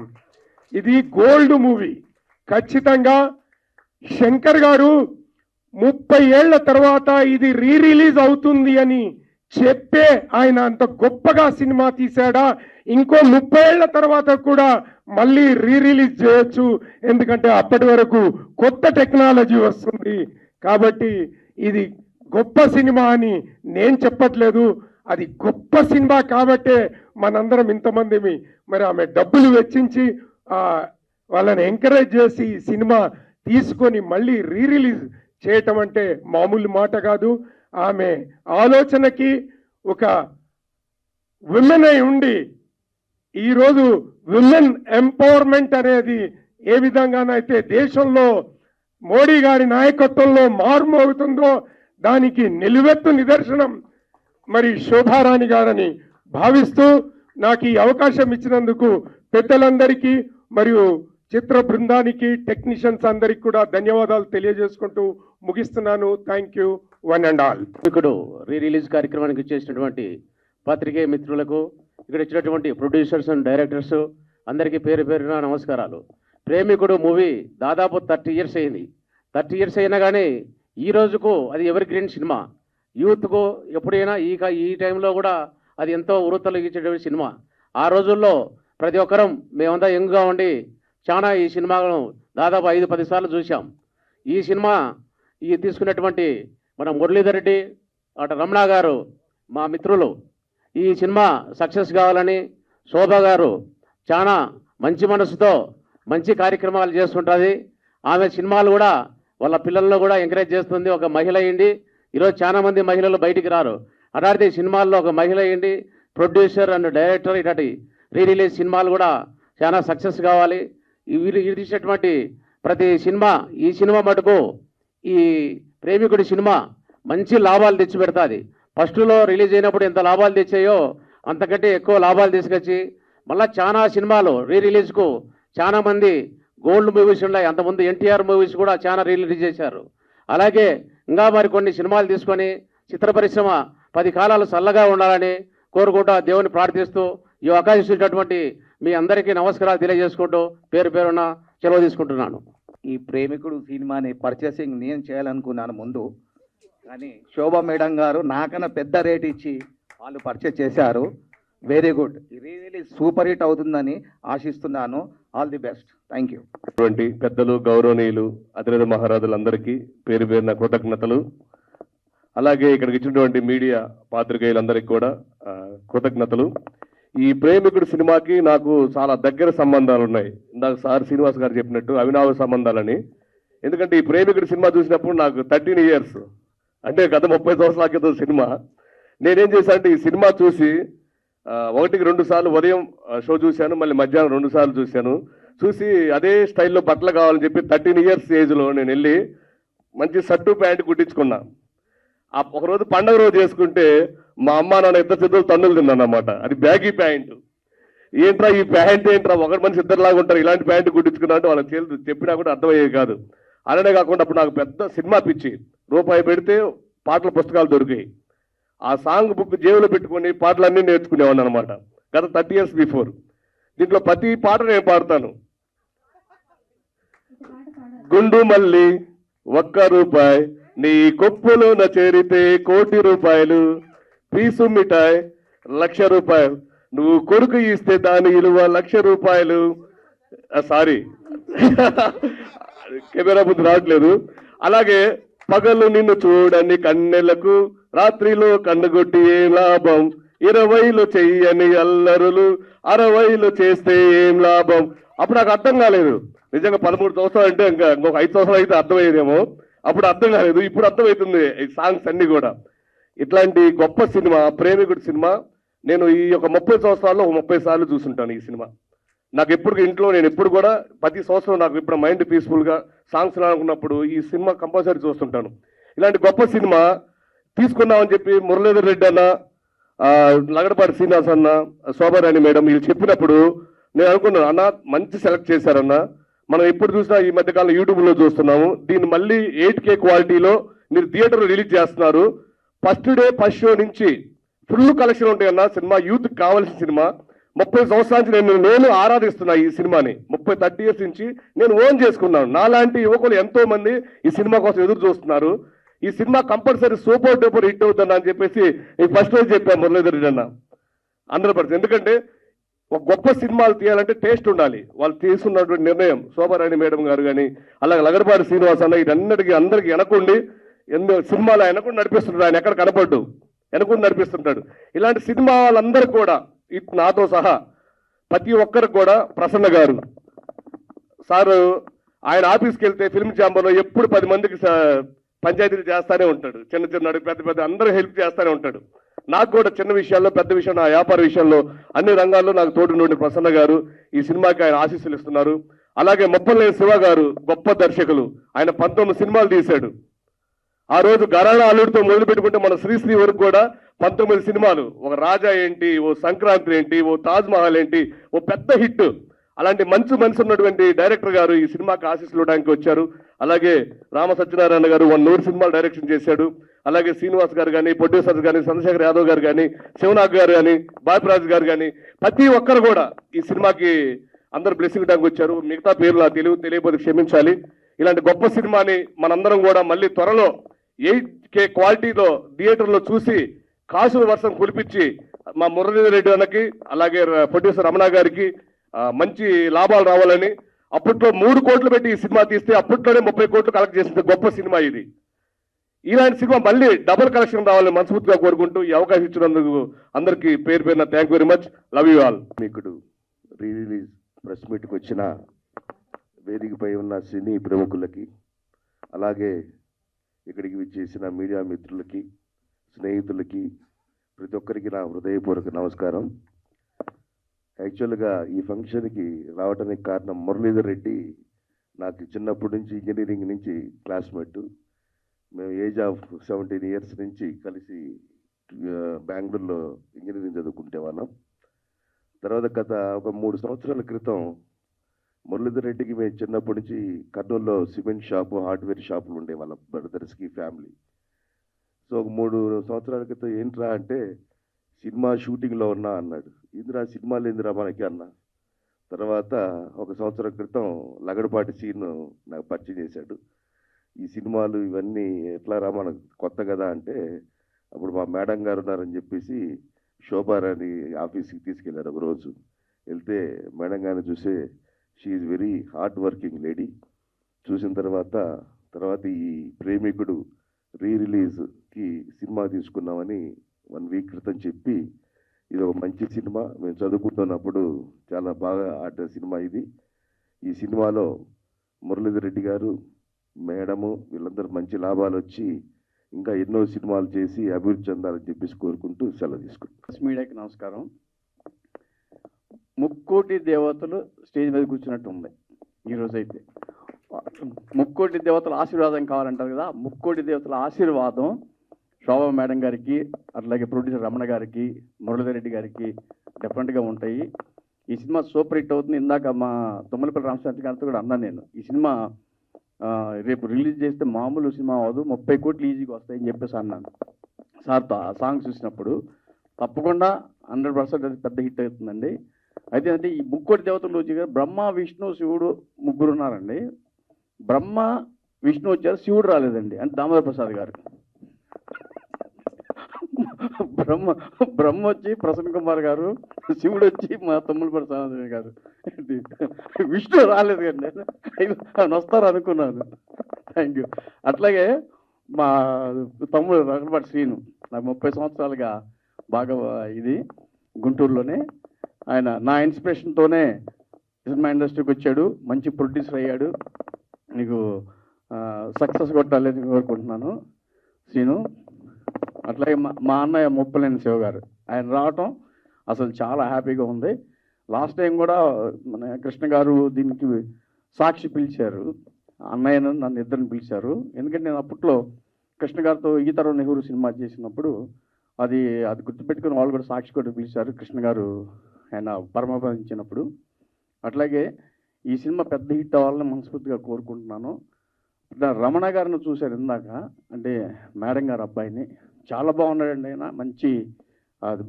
ఇది గోల్డ్ మూవీ. ఖచ్చితంగా శంకర్ గారు 30 ఏళ్ల తర్వాత ఇది రిలీజ్ అవుతుంది అని చెప్పే ఆయన అంత గొప్పగా సినిమా తీశాడా, ఇంకో 30 ఏళ్ల తర్వాత కూడా మళ్ళీ రిలీజ్ చేయొచ్చు, ఎందుకంటే అప్పటి వరకు కొత్త టెక్నాలజీ వస్తుంది. కాబట్టి ఇది గొప్ప సినిమా అని నేను చెప్పట్లేదు, అది గొప్ప సినిమా కాబట్టే మనందరం ఇంతమంది మరి ఆమె డబ్బులు వెచ్చించి వాళ్ళని ఎంకరేజ్ చేసి ఈ సినిమా తీసుకొని మళ్ళీ రిలీజ్ చేయటం అంటే మామూలు మాట కాదు. ఆమె ఆలోచనకి ఒక విమెన్ అయి ఉండి ఈరోజు విమెన్ ఎంపవర్మెంట్ అనేది ఏ విధంగానైతే దేశంలో మోడీ గారి నాయకత్వంలో మార్మోగుతుందో దానికి నిలువెత్తు నిదర్శనం మరి శోభారాణి గారని భావిస్తూ నాకు ఈ అవకాశం ఇచ్చినందుకు పెద్దలందరికీ మరియు చిత్ర బృందానికి, టెక్నీషియన్స్ అందరికి కూడా ధన్యవాదాలు తెలియజేసుకుంటూ ముగిస్తున్నాను. Thank you one and all. ఇక్కడ రిలీజ్ కార్యక్రమానికి చేసినటువంటి పత్రికే మిత్రులకు, ఇక్కడ ఇచ్చినటువంటి ప్రొడ్యూసర్స్ అండ్ డైరెక్టర్స్ అందరికీ పేరు పేరున నమస్కారాలు. ప్రేమికుడు మూవీ దాదాపు 30 ఇయర్స్ అయింది. 30 ఇయర్స్ అయినా కానీ ఈ రోజుకు అది ఎవర్ గ్రీన్ సినిమా. యూత్కు ఎప్పుడైనా ఈ టైంలో కూడా అది ఎంతో ఉరుతలిగించేటువంటి సినిమా. ఆ రోజుల్లో ప్రతి ఒక్కరం మేమంతా యంగ్గా ఉండి చాలా ఈ సినిమాను దాదాపు 5-10 సార్లు చూసాం. ఈ సినిమా తీసుకున్నటువంటి మన మురళీధర్ రెడ్డి, అటు రమణ గారు మా మిత్రులు, ఈ సినిమా సక్సెస్ కావాలని శోభ గారు చాలా మంచి మనసుతో మంచి కార్యక్రమాలు చేస్తుంటుంది. ఆమె సినిమాలు కూడా వాళ్ళ పిల్లల్లో కూడా ఎంకరేజ్ చేస్తుంది. ఒక మహిళ అయ్యింది, ఈరోజు చాలా మంది మహిళలు బయటికి రారు, అలాంటి సినిమాల్లో ఒక మహిళ అయ్యింది ప్రొడ్యూసర్ అండ్ డైరెక్టర్. ఇలాంటి రిలీజ్ సినిమాలు కూడా చాలా సక్సెస్ కావాలి. వీరు తీసినటువంటి ప్రతి సినిమా, ఈ సినిమా మటుకు ఈ ప్రేమికుడి సినిమా మంచి లాభాలు తెచ్చి పెడతాది. ఫస్ట్లో రిలీజ్ అయినప్పుడు ఎంత లాభాలు తెచ్చాయో అంతకంటే ఎక్కువ లాభాలు తీసుకొచ్చి మళ్ళీ చాలా సినిమాలు రిలీజ్కు చాలా మంది గోల్డ్ మూవీస్ ఉన్నాయి. అంతకుముందు ఎన్టీఆర్ మూవీస్ కూడా చాలా రిలీజ్ చేశారు. అలాగే ఇంకా మరి కొన్ని సినిమాలు తీసుకొని చిత్ర పరిశ్రమ 10 కాలాలు చల్లగా ఉండాలని కోరుకుంటూ దేవుని ప్రార్థిస్తూ ఈ అవకాశం ఇచ్చినటువంటి మీ అందరికీ నమస్కారాలు తెలియజేసుకుంటూ పేరు పేరున సెలవు తీసుకుంటున్నాను. ఈ ప్రేమికుడు సినిమాని పర్చేసింగ్ నేను చేయాలనుకున్నాను ముందు, కానీ శోభా మేడం గారు నాకన్నా పెద్ద రేట్ ఇచ్చి వాళ్ళు పర్చేస్ చేశారు. Very good, release super hit అవుతుందని ఆశిస్తున్నాను. All the best. Thank you. పెద్దలు, గౌరవనీయులు, అతిరథ మహారాజులందరికీ పేరు పేరున కృతజ్ఞతలు. అలాగే ఇక్కడికి ఇచ్చినటువంటి మీడియా పాత్రికేయులందరికీ కూడా కృతజ్ఞతలు. ఈ ప్రేమికుడు సినిమాకి నాకు చాలా దగ్గర సంబంధాలు ఉన్నాయి. ఇందాక సార్ శ్రీనివాస్ గారు చెప్పినట్టు అవినావ సంబంధాలని. ఎందుకంటే ఈ ప్రేమికుడు సినిమా చూసినప్పుడు నాకు 13 years, అంటే గత 30 సంవత్సరాల క్రితం సినిమా. నేనేం చేశాను అంటే ఈ సినిమా చూసి 1-2 సార్లు ఉదయం షో చూశాను, మళ్ళీ మధ్యాహ్నం 2 సార్లు చూశాను. చూసి అదే స్టైల్లో బట్టలు కావాలని చెప్పి 13 years ఏజ్లో నేను వెళ్ళి మంచి షర్టు ప్యాంటు కుట్టించుకున్నా. ఒకరోజు పండగ రోజు చేసుకుంటే మా అమ్మ నాన్న ఇద్దరు చేతులు తన్నులు తిన్నాను అన్నమాట. అది బ్యాగీ ప్యాంటు. ఏంట్రా ఈ ప్యాంట్ ఏంట్రా, ఒకటి మనిషి ఇద్దరులాగా ఉంటారు, ఇలాంటి ప్యాంటు కుట్టించుకున్నా అంటే వాళ్ళకి చెప్పినా కూడా అర్థమయ్యేది కాదు. అలానే కాకుండా అప్పుడు నాకు పెద్ద సినిమా పిచ్చి. రూపాయి పెడితే పాటల పుస్తకాలు దొరికాయి. ఆ సాంగ్ బుక్ జేబులో పెట్టుకొని పాటలన్నీ నేర్చుకునేవాడిని అనమాట. గత 30 years బిఫోర్. దీంట్లో ప్రతి పాట నేను పాడతాను. గుండు మల్లి 1 రూపాయి, నీ కొప్పులోన చేరితే 1 కోటి రూపాయలు, పీసు మిఠాయి 1,00,000 రూపాయలు, నువ్వు కొడుకు ఇస్తే దాని విలువ 1,00,000 రూపాయలు. సారీ కెమెరా ముందు రావట్లేదు. అలాగే పగలు నిన్ను చూడని కన్నెలకు, రాత్రిలో కన్నుగొట్టి ఏం లాభం, 20లో చెయ్యని అల్లరులు, 60లో చేస్తే ఏం లాభం. అప్పుడు నాకు అర్థం కాలేదు. నిజంగా 13 సంవత్సరాలు అంటే ఇంకొక 5 సంవత్సరాలు అయితే అర్థమయ్యేదేమో. అప్పుడు అర్థం కాలేదు, ఇప్పుడు అర్థమవుతుంది ఈ సాంగ్స్ అన్ని కూడా. ఇట్లాంటి గొప్ప సినిమా ప్రేమికుడు సినిమా నేను ఈ యొక్క 30 సంవత్సరాల్లో 30 సార్లు చూసుంటాను. ఈ సినిమా నాకు ఎప్పుడు ఇంట్లో నేను ఎప్పుడు కూడా ప్రతి సంవత్సరం నాకు ఇప్పుడు మైండ్ పీస్ఫుల్గా సాంగ్స్ అనుకున్నప్పుడు ఈ సినిమా కంపల్సరీ చూస్తుంటాను. ఇలాంటి గొప్ప సినిమా తీసుకున్నామని చెప్పి మురళీధర్ రెడ్డి అన్న, లగడపాటి శ్రీనివాస్ అన్న, శోభారాణి మేడం వీళ్ళు చెప్పినప్పుడు నేను అనుకున్నాను, అన్న మంచి సెలెక్ట్ చేశారన్న. మనం ఎప్పుడు చూసినా ఈ మధ్యకాలం యూట్యూబ్లో చూస్తున్నాము. దీన్ని మళ్ళీ 8K క్వాలిటీలో మీరు థియేటర్లో రిలీజ్ చేస్తున్నారు. ఫస్ట్ డే ఫస్ట్ షో నుంచి ఫుల్ కలెక్షన్ ఉంటాయన్న. సినిమా యూత్కి కావాల్సిన సినిమా. 30 సంవత్సరాల నుంచి నేను ఆరాధిస్తున్నా ఈ సినిమాని. 30 years నుంచి నేను ఓన్ చేసుకున్నాను. నాలాంటి యువకులు ఎంతో మంది ఈ సినిమా కోసం ఎదురు చూస్తున్నారు. ఈ cinema compulsory super duper hit అవుతుందని అని చెప్పేసి ఫస్ట్ రోజు చెప్పాను మురళీధర్ రెడ్డి అన్న 100%. ఎందుకంటే ఒక గొప్ప సినిమాలు తీయాలంటే టేస్ట్ ఉండాలి. వాళ్ళు తీసుకున్నటువంటి నిర్ణయం శోభారాణి మేడం గారు కానీ, అలాగే లగడపాటి శ్రీనివాస్ అన్న, వీటన్నిటికీ అందరికీ వెనకుండి ఎన్నో సినిమాలు వెనకుండా నడిపిస్తుంటాడు. ఆయన ఎక్కడ కనపడ్డు, వెనకుండా నడిపిస్తుంటాడు. ఇలాంటి సినిమా వాళ్ళందరూ కూడా నాతో సహా ప్రతి ఒక్కరికి కూడా ప్రసన్న గారు సారు ఆయన ఆఫీస్కి వెళ్తే ఫిల్మ్ ఛాంబర్లో ఎప్పుడు 10 మందికి పంచాయతీలు చేస్తానే ఉంటాడు. చిన్న చిన్న పెద్ద అందరూ హెల్ప్ చేస్తానే ఉంటాడు. నాకు కూడా చిన్న విషయాల్లో పెద్ద విషయం, నా వ్యాపార విషయంలో అన్ని రంగాల్లో నాకు తోడు నుండి ప్రసన్న గారు ఈ సినిమాకి ఆయన ఆశీస్సులు ఇస్తున్నారు. అలాగే మొప్పలేని శివ గారు గొప్ప దర్శకులు. ఆయన 19 సినిమాలు తీశాడు. ఆ రోజు గరాణా అల్లుడితో మొదలు పెట్టుకుంటే మన శ్రీశ్రీ వరకు కూడా 19 సినిమాలు. ఒక రాజా ఏంటి, ఓ సంక్రాంతి ఏంటి, ఓ తాజ్ మహల్ ఏంటి, ఓ పెద్ద హిట్. అలాంటి మంచి మనసు ఉన్నటువంటి డైరెక్టర్ గారు ఈ సినిమాకి ఆశీస్సులు ఇవ్వడానికి వచ్చారు. అలాగే రామ సత్యనారాయణ గారు 100 సినిమాలు డైరెక్షన్ చేశాడు. అలాగే శ్రీనివాస్ గారు కానీ, ప్రొడ్యూసర్స్ కానీ, చంద్రశేఖర్ యాదవ్ గారు కానీ, శివనాగ్ గారు కానీ, బాపిరాజు గారు కానీ ప్రతి ఒక్కరు కూడా ఈ సినిమాకి అందరు బ్లెస్సింగ్ ఇవ్వడానికి వచ్చారు. మిగతా పేర్లు తెలియకపోతే క్షమించాలి. ఇలాంటి గొప్ప సినిమాని మనందరం కూడా మళ్ళీ త్వరలో 8K క్వాలిటీలో థియేటర్లో చూసి కాసుల వర్షం కురిపించి మా మురళీధర్ రెడ్డి అన్నకి, అలాగే ప్రొడ్యూసర్ రమణ గారికి మంచి లాభాలు రావాలని. అప్పట్లో 3 కోట్లు పెట్టి ఈ సినిమా తీస్తే అప్పట్లోనే 30 కోట్లు కలెక్ట్ చేసిన గొప్ప సినిమా ఇది. ఇలాంటి సినిమా మళ్ళీ డబుల్ కలెక్షన్ రావాలని మనస్ఫూర్తిగా కోరుకుంటూ ఈ అవకాశం ఇచ్చినందుకు అందరికీ పేరు పేరున thank very much. Love you all. మీకుడు రీ రిలీజ్ ప్రెస్ మీట్కి వచ్చిన వేదికపై ఉన్న సినీ ప్రముఖులకి, అలాగే ఇక్కడికి విచ్చేసిన మీడియా మిత్రులకి, స్నేహితులకి, ప్రతి ఒక్కరికి నా హృదయపూర్వక నమస్కారం. యాక్చువల్గా ఈ ఫంక్షన్కి రావడానికి కారణం మురళీధర్ రెడ్డి నాకు చిన్నప్పటి నుంచి ఇంజనీరింగ్ నుంచి క్లాస్మేట్. మేము ఏజ్ ఆఫ్ 17 years నుంచి కలిసి బెంగళూరులో ఇంజనీరింగ్ చదువుకుంటే వాళ్ళం. తర్వాత గత ఒక 3 సంవత్సరాల క్రితం మురళీధర్ రెడ్డికి మేము చిన్నప్పటి నుంచి కర్నూలులో సిమెంట్ షాపు, హార్డ్వేర్ షాపులు ఉండే వాళ్ళ బ్రదర్స్కి ఫ్యామిలీ. సో ఒక 3 సంవత్సరాల క్రితం ఏంట్రా అంటే సినిమా షూటింగ్లో ఉన్నా అన్నాడు. ఇందిరా సినిమాలు ఏందిరా మనకి అన్న. తర్వాత ఒక సంవత్సరం క్రితం లగడపాటి సీన్ నాకు పరిచయం చేశాడు. ఈ సినిమాలు ఇవన్నీ ఎట్లా రా మనకు కొత్త కదా అంటే, అప్పుడు మా మేడం గారు ఉన్నారని చెప్పేసి శోభారాణి ఆఫీస్కి తీసుకెళ్లారు. ఒక రోజు వెళ్తే మేడం గారిని చూసే she is very hard working lady. చూసిన తర్వాత ఈ ప్రేమికుడు రీ రిలీజ్ కి సినిమా తీసుకున్నామని 1 వీక్ క్రితం చెప్పి, ఇది ఒక మంచి సినిమా, మేము చదువుకుంటున్నప్పుడు చాలా బాగా ఆడిన సినిమా ఇది. ఈ సినిమాలో మురళీధర్ రెడ్డి గారు, మేడము వీళ్ళందరూ మంచి లాభాలు వచ్చి ఇంకా ఎన్నో సినిమాలు చేసి అభివృద్ధి చెందాలని చెప్పేసి కోరుకుంటూ సెలవు తీసుకుంటాం. మీడియాకి నమస్కారం. ముక్కోటి దేవతలు స్టేజ్ మీద కూర్చున్నట్టు ఉంది ఈరోజైతే. ముక్కోటి దేవతల ఆశీర్వాదం కావాలంటారు కదా, ముక్కోటి దేవతల ఆశీర్వాదం శోభా మేడం గారికి, అట్లాగే ప్రొడ్యూసర్ రమణ గారికి, మురళీధర్ రెడ్డి గారికి డెఫినెట్గా ఉంటాయి. ఈ సినిమా సూపర్ హిట్ అవుతుంది. ఇందాక మా తుమ్మలపల్లి రామశాంతి గారితో కూడా అన్నాను నేను, ఈ సినిమా రేపు రిలీజ్ చేస్తే మామూలు సినిమా అవ్వదు, 30 కోట్లు ఈజీగా వస్తాయని చెప్పేసి అన్నాను సార్తో. ఆ సాంగ్ చూసినప్పుడు తప్పకుండా 100% అది పెద్ద హిట్ అవుతుందండి. అయితే అంటే ఈ ముక్కోటి దేవతలు వచ్చి బ్రహ్మ, విష్ణు, శివుడు ముగ్గురు ఉన్నారండి. బ్రహ్మ, విష్ణు వచ్చారు, శివుడు రాలేదండి, అంటే దామోదర ప్రసాద్ గారు. బ్రహ్మ వచ్చి ప్రసన్న కుమార్ గారు, శివుడు వచ్చి మా తుమ్మలపల్లి సాంబశివరావు గారు, విష్ణు రాలేదు కండి, ఆయన వస్తారు అనుకున్నాను. Thank you. అట్లాగే మా తమ్ముడు రఘుపతి శ్రీను, నాకు 30 సంవత్సరాలుగా బాగా ఇది గుంటూరులోనే, ఆయన నా ఇన్స్పిరేషన్తోనే సినిమా ఇండస్ట్రీకి వచ్చాడు, మంచి ప్రొడ్యూసర్ అయ్యాడు. నీకు సక్సెస్ కొట్టాలని కోరుకుంటున్నాను శ్రీను. అట్లాగే మా అన్నయ్య ముప్పలేని శివ గారు, ఆయన రావటం అసలు చాలా హ్యాపీగా ఉంది. లాస్ట్ టైం కూడా మన కృష్ణ గారు దీనికి సాక్షి పిలిచారు, అన్నయ్యను నన్ను ఇద్దరిని పిలిచారు. ఎందుకంటే నేను అప్పట్లో కృష్ణ గారితో ఈ తరం నెహ్రూ సినిమా చేసినప్పుడు అది గుర్తుపెట్టుకుని వాళ్ళు కూడా సాక్షి కూడా పిలిచారు, కృష్ణ గారు ఆయన పరమపదించినప్పుడు. అట్లాగే ఈ సినిమా పెద్ద హిట్ అవ్వాలని మనస్ఫూర్తిగా కోరుకుంటున్నాను. రమణ గారిని చూశారు ఇందాక, అంటే మేడం గారు అబ్బాయిని, చాలా బాగున్నాడండి ఆయన, మంచి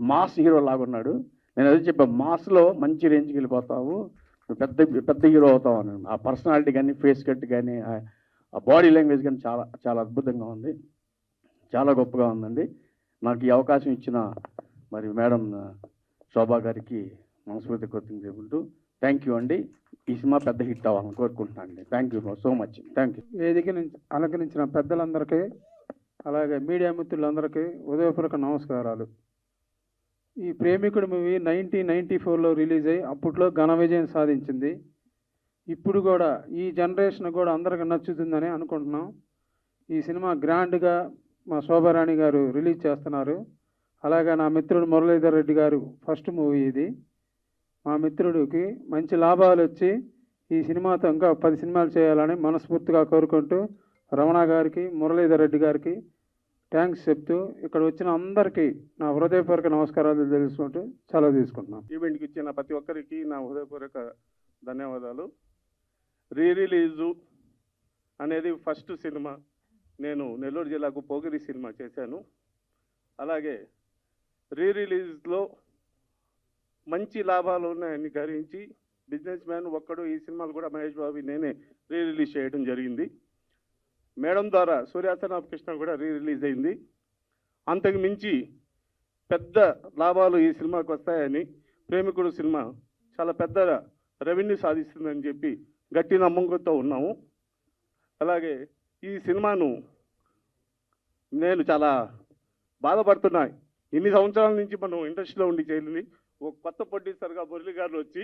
మాస్ హీరో లాగా ఉన్నాడు. నేను అదే చెప్పాను, మాస్లో మంచి రేంజ్కి వెళ్ళిపోతావు, పెద్ద హీరో అవుతావు అని. ఆ పర్సనాలిటీ కానీ, ఫేస్ కట్ కానీ, ఆ బాడీ లాంగ్వేజ్ కానీ చాలా చాలా అద్భుతంగా ఉంది, చాలా గొప్పగా ఉందండి. నాకు ఈ అవకాశం ఇచ్చిన మరి మేడం శోభా గారికి మనస్ఫూర్తి కృతజ్ఞతలు చెప్పుకుంటూ థ్యాంక్ యూ అండి. ఈ సినిమా పెద్ద హిట్ అవ్వాలని కోరుకుంటున్నాను అండి. Thank you so much. Thank you. వేదిక నుంచి అలంకరించిన పెద్దలందరికీ, అలాగే మీడియా మిత్రులందరికీ ఉదయపూర్వక నమస్కారాలు. ఈ ప్రేమికుడు మూవీ 1994లో రిలీజ్ అయ్యి అప్పట్లో ఘన విజయం సాధించింది. ఇప్పుడు కూడా ఈ జనరేషన్ కూడా అందరికీ నచ్చుతుందని అనుకుంటున్నాం. ఈ సినిమా గ్రాండ్గా మా శోభారాణి గారు రిలీజ్ చేస్తున్నారు. అలాగే నా మిత్రుడు మురళీధర్ రెడ్డి గారు ఫస్ట్ మూవీ ఇది. మా మిత్రుడికి మంచి లాభాలు వచ్చి ఈ సినిమాతో ఇంకా 10 సినిమాలు చేయాలని మనస్ఫూర్తిగా కోరుకుంటూ రమణ గారికి, మురళీధర్ రెడ్డి గారికి థ్యాంక్స్ చెప్తూ ఇక్కడ వచ్చిన అందరికీ నా హృదయపూర్వక నమస్కారాలు తెలుసుకుంటూ సెలవు తీసుకుంటున్నాను. ఈవెంట్కి ఇచ్చిన ప్రతి ఒక్కరికి నా హృదయపూర్వక ధన్యవాదాలు. రిలీజు అనేది ఫస్ట్ సినిమా. నేను నెల్లూరు జిల్లాకు పోగిరి సినిమా చేశాను. అలాగే రిలీజ్లో మంచి లాభాలు ఉన్నాయని గ్రహించి బిజినెస్ మ్యాన్ ఒక్కడు ఈ సినిమాలు కూడా మహేష్ బాబు నేనే రిలీజ్ చేయడం జరిగింది. మేడం ద్వారా సూర్యాసన కృష్ణ కూడా రిలీజ్ అయింది. అంతకు మించి పెద్ద లాభాలు ఈ సినిమాకి వస్తాయని, ప్రేమికుడు సినిమా చాలా పెద్ద రెవెన్యూ సాధిస్తుందని చెప్పి గట్టి నమ్మకంతో ఉన్నాము. అలాగే ఈ సినిమాను నేను చాలా బాధపడుతున్నా. ఇన్ని సంవత్సరాల నుంచి మనం ఇండస్ట్రీలో ఉండి చేయాలని ఒక కొత్త ప్రొడ్యూసర్గా మురళి గారు వచ్చి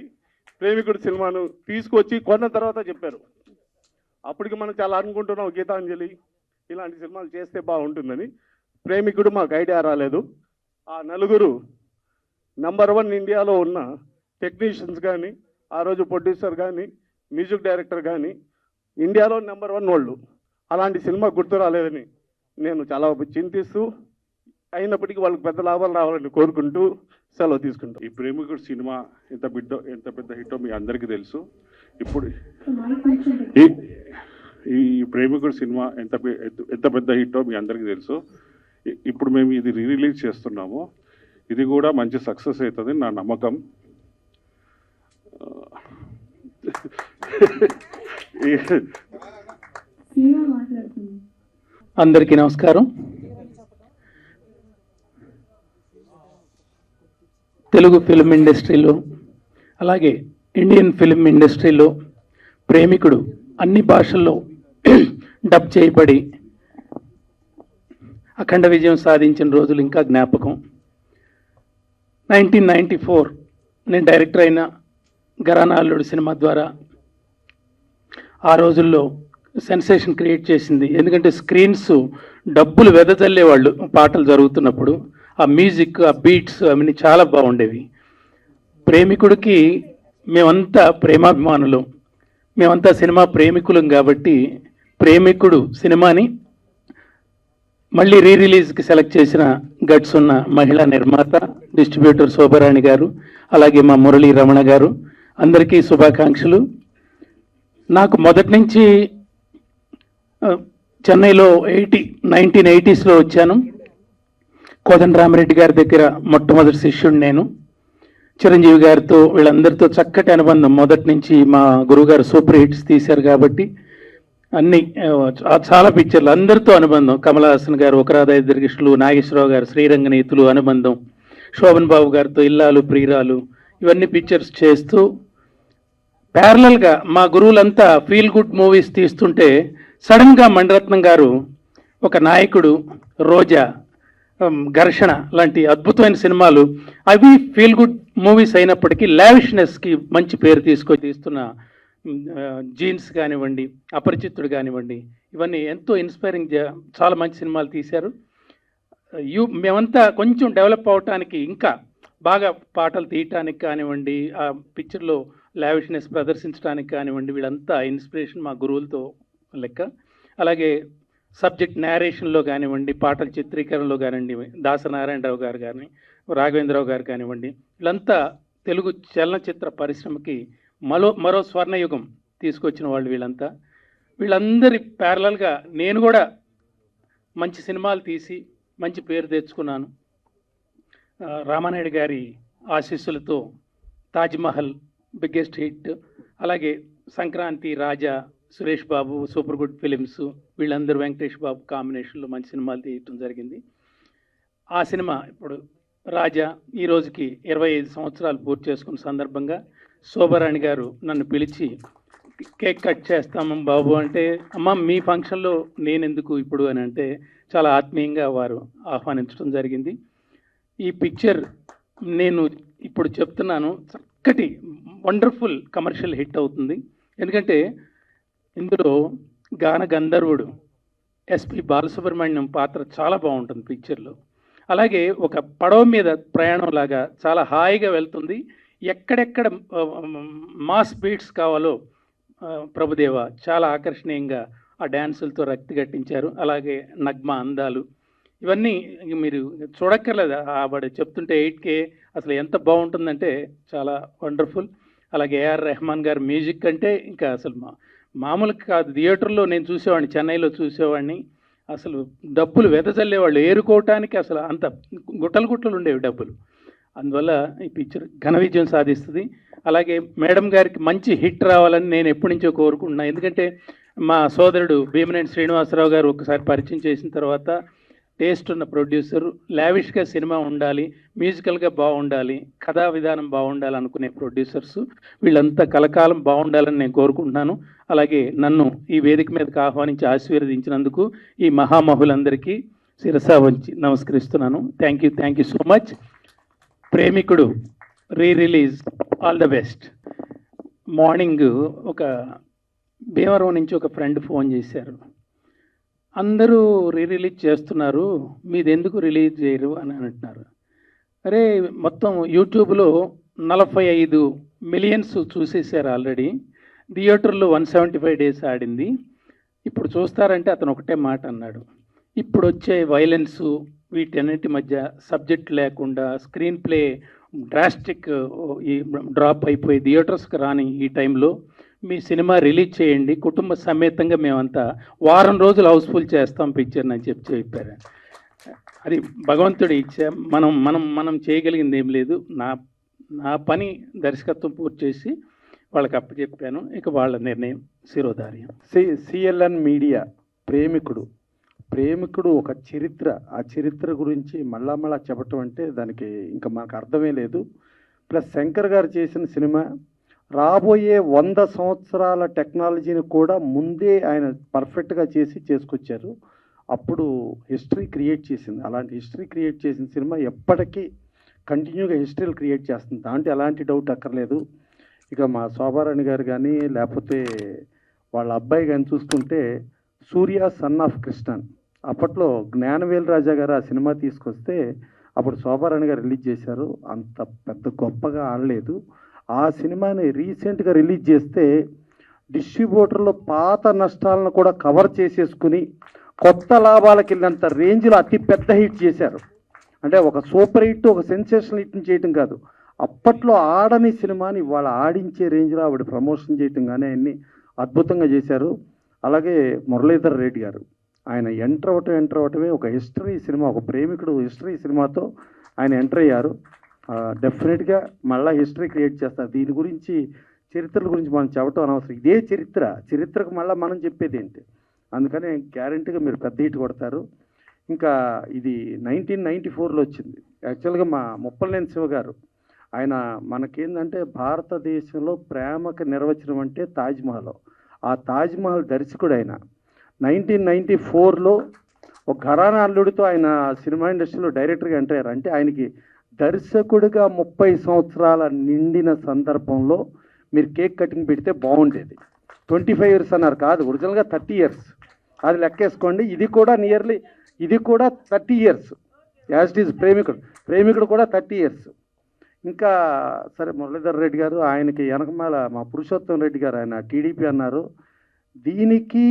ప్రేమికుడు సినిమాను తీసుకొచ్చి కొన్న తర్వాత చెప్పారు. అప్పటికి మనం చాలా అనుకుంటున్నాం గీతాంజలి ఇలాంటి సినిమాలు చేస్తే బాగుంటుందని. ప్రేమికుడు మాకు ఐడియా రాలేదు. ఆ నలుగురు నంబర్ 1 ఇండియాలో ఉన్న టెక్నీషియన్స్ కానీ, ఆ రోజు ప్రొడ్యూసర్ కానీ, మ్యూజిక్ డైరెక్టర్ కానీ ఇండియాలో నంబర్ 1 వాళ్ళు, అలాంటి సినిమా గుర్తు రాలేదని నేను చాలా చింతిస్తూ, అయినప్పటికీ వాళ్ళకి పెద్ద లాభాలు రావాలని కోరుకుంటూ సెలవు తీసుకుంటాం. ఈ ప్రేమికుడు సినిమా ఎంత పెద్ద హిట్టో మీ అందరికీ తెలుసు. ఇప్పుడు ఈ ప్రేమికుడు సినిమా ఎంత పెద్ద హిట్టో మీ అందరికీ తెలుసు. ఇప్పుడు మేము ఇది రిలీజ్ చేస్తున్నాము. ఇది కూడా మంచి సక్సెస్ అవుతుంది నా నమ్మకం. అందరికీ నమస్కారం. తెలుగు ఫిల్మ్ ఇండస్ట్రీలో, అలాగే ఇండియన్ ఫిల్మ్ ఇండస్ట్రీలో ప్రేమికుడు అన్ని భాషల్లో డబ్ చేయబడి అఖండ విజయం సాధించిన రోజులు ఇంకా జ్ఞాపకం. 1994 నేను డైరెక్టర్ అయిన ఘరానా అల్లుడు సినిమా ద్వారా ఆ రోజుల్లో సెన్సేషన్ క్రియేట్ చేసింది. ఎందుకంటే స్క్రీన్స్ డబ్బులు వెదజల్లేవాళ్ళు పాటలు జరుగుతున్నప్పుడు. ఆ మ్యూజిక్, ఆ బీట్స్ అవన్నీ చాలా బాగుండేవి. ప్రేమికుడికి మేమంతా ప్రేమాభిమానులు, మేమంతా సినిమా ప్రేమికులం కాబట్టి ప్రేమికుడు సినిమాని మళ్ళీ రిలీజ్కి సెలెక్ట్ చేసిన గట్స్ ఉన్న మహిళా నిర్మాత, డిస్ట్రిబ్యూటర్ శోభారాణి గారు, అలాగే మా మురళీ రమణ గారు, అందరికీ శుభాకాంక్షలు. నాకు మొదటి నుంచి చెన్నైలో 1980s వచ్చాను. కోదండరామిరెడ్డి గారి దగ్గర మొట్టమొదటి శిష్యుడు నేను. చిరంజీవి గారితో వీళ్ళందరితో చక్కటి అనుబంధం మొదటి నుంచి. మా గురువుగారు సూపర్ హిట్స్ తీశారు కాబట్టి అన్ని చాలా పిక్చర్లు అందరితో అనుబంధం. కమల్ హాసన్ గారు, ఒకరాధ ఇద్దరికిష్టులు, నాగేశ్వరరావు గారు శ్రీరంగనీతులు అనుబంధం, శోభన్ బాబు గారితో ఇల్లాలు ప్రియురాలు, ఇవన్నీ పిక్చర్స్ చేస్తూ ప్యారలల్గా మా గురువులంతా ఫీల్ గుడ్ మూవీస్ తీస్తుంటే సడన్గా మణిరత్నం గారు ఒక నాయకుడు, రోజా, ఘర్షణ లాంటి అద్భుతమైన సినిమాలు, అవి ఫీల్ గుడ్ మూవీస్ అయినప్పటికీ లావిష్నెస్కి మంచి పేరు తీసుకొని తీస్తున్న జీన్స్ కానివ్వండి, అపరిచితుడు కానివ్వండి, ఇవన్నీ ఎంతో ఇన్స్పైరింగ్, చాలా మంచి సినిమాలు తీశారు. మేమంతా కొంచెం డెవలప్ అవటానికి, ఇంకా బాగా పాటలు తీయటానికి కానివ్వండి, ఆ పిక్చర్లో లావిష్నెస్ ప్రదర్శించడానికి కానివ్వండి, వీళ్ళంతా ఇన్స్పిరేషన్ మా గురువులతో లెక్క. అలాగే సబ్జెక్ట్ నేరేషన్లో కానివ్వండి, పాటల చిత్రీకరణలో కానివ్వండి, దాసనారాయణరావు గారు కానీ, రాఘవేంద్రరావు గారు కానివ్వండి, వీళ్ళంతా తెలుగు చలనచిత్ర పరిశ్రమకి మరో స్వర్ణయుగం తీసుకొచ్చిన వాళ్ళు వీళ్ళంతా. వీళ్ళందరి ప్యారలల్గా నేను కూడా మంచి సినిమాలు తీసి మంచి పేరు తెచ్చుకున్నాను. రామానాయుడు గారి ఆశీస్సులతో తాజ్మహల్ బిగ్గెస్ట్ హిట్, అలాగే సంక్రాంతి, రాజా, Suresh Babu, super good films, వీళ్ళందరూ వెంకటేష్ బాబు కాంబినేషన్లో మంచి సినిమాలు తీయటం జరిగింది. ఆ సినిమా ఇప్పుడు రాజా ఈ రోజుకి 25 సంవత్సరాలు పూర్తి చేసుకున్న సందర్భంగా శోభారాణి గారు నన్ను పిలిచి కేక్ కట్ చేస్తాము బాబు అంటే, అమ్మ మీ ఫంక్షన్లో నేనెందుకు ఇప్పుడు అని అంటే చాలా ఆత్మీయంగా వారు ఆహ్వానించడం జరిగింది. ఈ పిక్చర్ నేను ఇప్పుడు చెప్తున్నాను, చక్కటి వండర్ఫుల్ కమర్షియల్ హిట్ అవుతుంది. ఎందుకంటే ఇందులో గాన గంధర్వుడు ఎస్పి బాలసుబ్రహ్మణ్యం పాత్ర చాలా బాగుంటుంది పిక్చర్లో. అలాగే ఒక పడవ మీద ప్రయాణం లాగా చాలా హాయిగా వెళ్తుంది. ఎక్కడెక్కడ మాస్ బీట్స్ కావాలో ప్రభుదేవ చాలా ఆకర్షణీయంగా ఆ డ్యాన్సులతో రక్తి గట్టించారు. అలాగే నగ్మ అందాలు, ఇవన్నీ మీరు చూడక్కర్లేదు, వాడు చెప్తుంటే 8K అసలు ఎంత బాగుంటుందంటే చాలా వండర్ఫుల్. అలాగే ఏఆర్ రెహమాన్ గారు మ్యూజిక్ అంటే ఇంకా అసలు మామూలుగా కాదు. థియేటర్లో నేను చూసేవాడిని, చెన్నైలో చూసేవాడిని. అసలు డబ్బులు వెదజల్లేవాళ్ళు, ఏరుకోవటానికి అసలు అంత గుట్టలు ఉండేవి డబ్బులు. అందువల్ల ఈ పిక్చర్ ఘన విజయం సాధిస్తుంది. అలాగే మేడం గారికి మంచి హిట్ రావాలని నేను ఎప్పటి నుంచో కోరుకుంటున్నాను. ఎందుకంటే మా సోదరుడు భీమనేని శ్రీనివాసరావు గారు ఒకసారి పరిచయం చేసిన తర్వాత టేస్ట్ ఉన్న ప్రొడ్యూసర్, లావిష్గా సినిమా ఉండాలి, మ్యూజికల్గా బాగుండాలి, కథా విధానం బాగుండాలి అనుకునే ప్రొడ్యూసర్స్ వీళ్ళంతా కలకాలం బాగుండాలని నేను కోరుకుంటున్నాను. అలాగే నన్ను ఈ వేదిక మీదకి ఆహ్వానించి ఆశీర్వదించినందుకు ఈ మహామహులందరికీ శిరసా వంచి నమస్కరిస్తున్నాను. Thank you so much. Premikudu release all the best. Morning ఒక భీమవరం నుంచి ఒక ఫ్రెండ్ ఫోన్ చేశారు, అందరూ రిలీజ్ చేస్తున్నారు, మీది ఎందుకు రిలీజ్ చేయరు అని అంటున్నారు. అరే మొత్తం యూట్యూబ్లో 45 మిలియన్స్ చూసేసారు ఆల్రెడీ, థియేటర్లో 175 days ఆడింది, ఇప్పుడు చూస్తారంటే అతను ఒకటే మాట అన్నాడు, ఇప్పుడు వచ్చే వైలెన్సు వీటన్నిటి మధ్య సబ్జెక్ట్ లేకుండా స్క్రీన్ ప్లే డ్రాస్టిక్ ఈ డ్రాప్ అయిపోయి థియేటర్స్కి రాని ఈ టైంలో మీ సినిమా రిలీజ్ చేయండి, కుటుంబ సమేతంగా మేమంతా వారం రోజులు హౌస్ఫుల్ చేస్తాం పిక్చర్ని అని చెప్పారు. అది భగవంతుడి ఇచ్చ. మనం చేయగలిగింది ఏం లేదు. నా పని దర్శకత్వం పూర్తి చేసి వాళ్ళకి అప్పచెప్పాను. ఇక వాళ్ళ నిర్ణయం శిరోధార్యం. సిఎల్ఎన్ మీడియా ప్రేమికుడు ఒక చరిత్ర. ఆ చరిత్ర గురించి మళ్ళా చెప్పటం అంటే దానికి ఇంకా మనకు అర్థమే లేదు. ప్లస్ శంకర్ గారు చేసిన సినిమా రాబోయే 100 సంవత్సరాల టెక్నాలజీని కూడా ముందే ఆయన పర్ఫెక్ట్గా చేసుకొచ్చారు. అప్పుడు హిస్టరీ క్రియేట్ చేసింది. అలాంటి హిస్టరీ క్రియేట్ చేసిన సినిమా ఎప్పటికీ కంటిన్యూగా హిస్టరీలు క్రియేట్ చేస్తుంది, దాంట్లో ఎలాంటి డౌట్ అక్కర్లేదు. ఇక మా శోభారాణి గారు కానీ లేకపోతే వాళ్ళ అబ్బాయి కానీ చూసుకుంటే సూర్య సన్ ఆఫ్ కృష్ణన్, అప్పట్లో జ్ఞానవేల్ రాజా గారు ఆ సినిమా తీసుకొస్తే అప్పుడు శోభారాణి గారు రిలీజ్ చేశారు. అంత పెద్ద గొప్పగా ఆడలేదు. ఆ సినిమాని రీసెంట్గా రిలీజ్ చేస్తే డిస్ట్రిబ్యూటర్లో పాత నష్టాలను కూడా కవర్ చేసేసుకుని కొత్త లాభాలకు వెళ్ళినంత రేంజ్లో అతి పెద్ద హిట్ చేశారు. అంటే ఒక సూపర్ హిట్, ఒక సెన్సేషనల్ హిట్ని చేయటం కాదు, అప్పట్లో ఆడని సినిమాని ఇవాళ ఆడించే రేంజ్లో ఆవిడ ప్రమోషన్ చేయటం కానీ అన్ని అద్భుతంగా చేశారు. అలాగే మురళీధర్ రెడ్డి గారు, ఆయన ఎంటర్ అవటమే ఒక హిస్టరీ సినిమా, ఒక ప్రేమికుడు హిస్టరీ సినిమాతో ఆయన ఎంటర్ అయ్యారు. డెఫినెట్గా మళ్ళీ హిస్టరీ క్రియేట్ చేస్తారు. దీని గురించి చరిత్రల గురించి మనం చెప్పడం అనవసరం, ఇదే చరిత్రకు మళ్ళీ మనం చెప్పేది ఏంటి, అందుకని గ్యారంటీగా మీరు పెద్ద హిట్ కొడతారు. ఇంకా ఇది 1994లో వచ్చింది. యాక్చువల్గా మా ముప్పలనేని శివ గారు, ఆయన మనకేందంటే భారతదేశంలో ప్రేమకు నిర్వచనం అంటే తాజ్మహల్, ఆ తాజ్మహల్ దర్శకుడు ఆయన. 1994లో ఒక ఘరానా అల్లుడితో ఆయన సినిమా ఇండస్ట్రీలో డైరెక్టర్గా ఎంటర్ అయ్యారు. అంటే ఆయనకి దర్శకుడిగా 30 సంవత్సరాల నిండిన సందర్భంలో మీరు కేక్ కటింగ్ పెడితే బాగుండేది. 25 years అన్నారు, కాదు ఒరిజినల్గా 30 years, అది లెక్కేసుకోండి. ఇది కూడా 30 years యాజ్ ఇట్ ఈజ్. ప్రేమికుడు కూడా 30 years. ఇంకా సరే మురళీధర్ రెడ్డి గారు, ఆయనకి వెనకమాల మా పురుషోత్తం రెడ్డి గారు, ఆయన టీడీపీ అన్నారు. దీనికి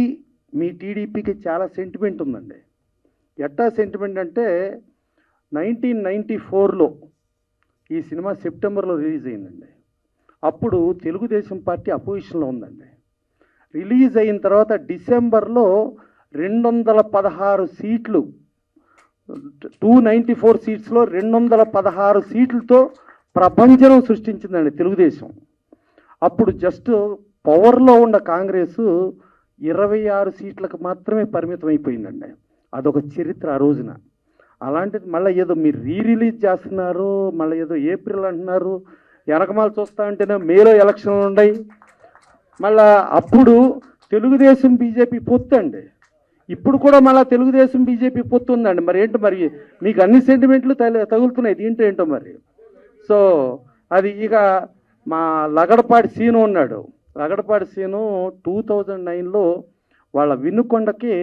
మీ టీడీపీకి చాలా సెంటిమెంట్ ఉందండి. ఎట్టా సెంటిమెంట్ అంటే 1994లో ఈ సినిమా సెప్టెంబర్లో రిలీజ్ అయిందండి. అప్పుడు తెలుగుదేశం పార్టీ అపోజిషన్లో ఉందండి. రిలీజ్ అయిన తర్వాత డిసెంబర్లో 216 సీట్లు, 294 సీట్స్లో 216 సీట్లతో ప్రపంచం సృష్టించిందండి తెలుగుదేశం. అప్పుడు జస్ట్ పవర్లో ఉన్న కాంగ్రెస్ 26 సీట్లకు మాత్రమే పరిమితం అయిపోయిందండి. అదొక చరిత్ర ఆ రోజున. అలాంటిది మళ్ళీ ఏదో మీరు రిలీజ్ చేస్తున్నారు, మళ్ళీ ఏదో ఏప్రిల్ అంటున్నారు, వెనకమాల చూస్తా ఉంటేనే మేలో ఎలక్షన్లు ఉన్నాయి. మళ్ళా అప్పుడు తెలుగుదేశం బీజేపీ పొత్తు అండి, ఇప్పుడు కూడా మళ్ళీ తెలుగుదేశం బీజేపీ పొత్తు ఉందండి. మరి ఏంటో మరి మీకు అన్ని సెంటిమెంట్లు తగులుతున్నాయి, దీంట్లో ఏంటో మరి. సో అది ఇక మా లగడపాటి సీను ఉన్నాడు. లగడపాటి సీను 2009లో వాళ్ళ వినుకొండకి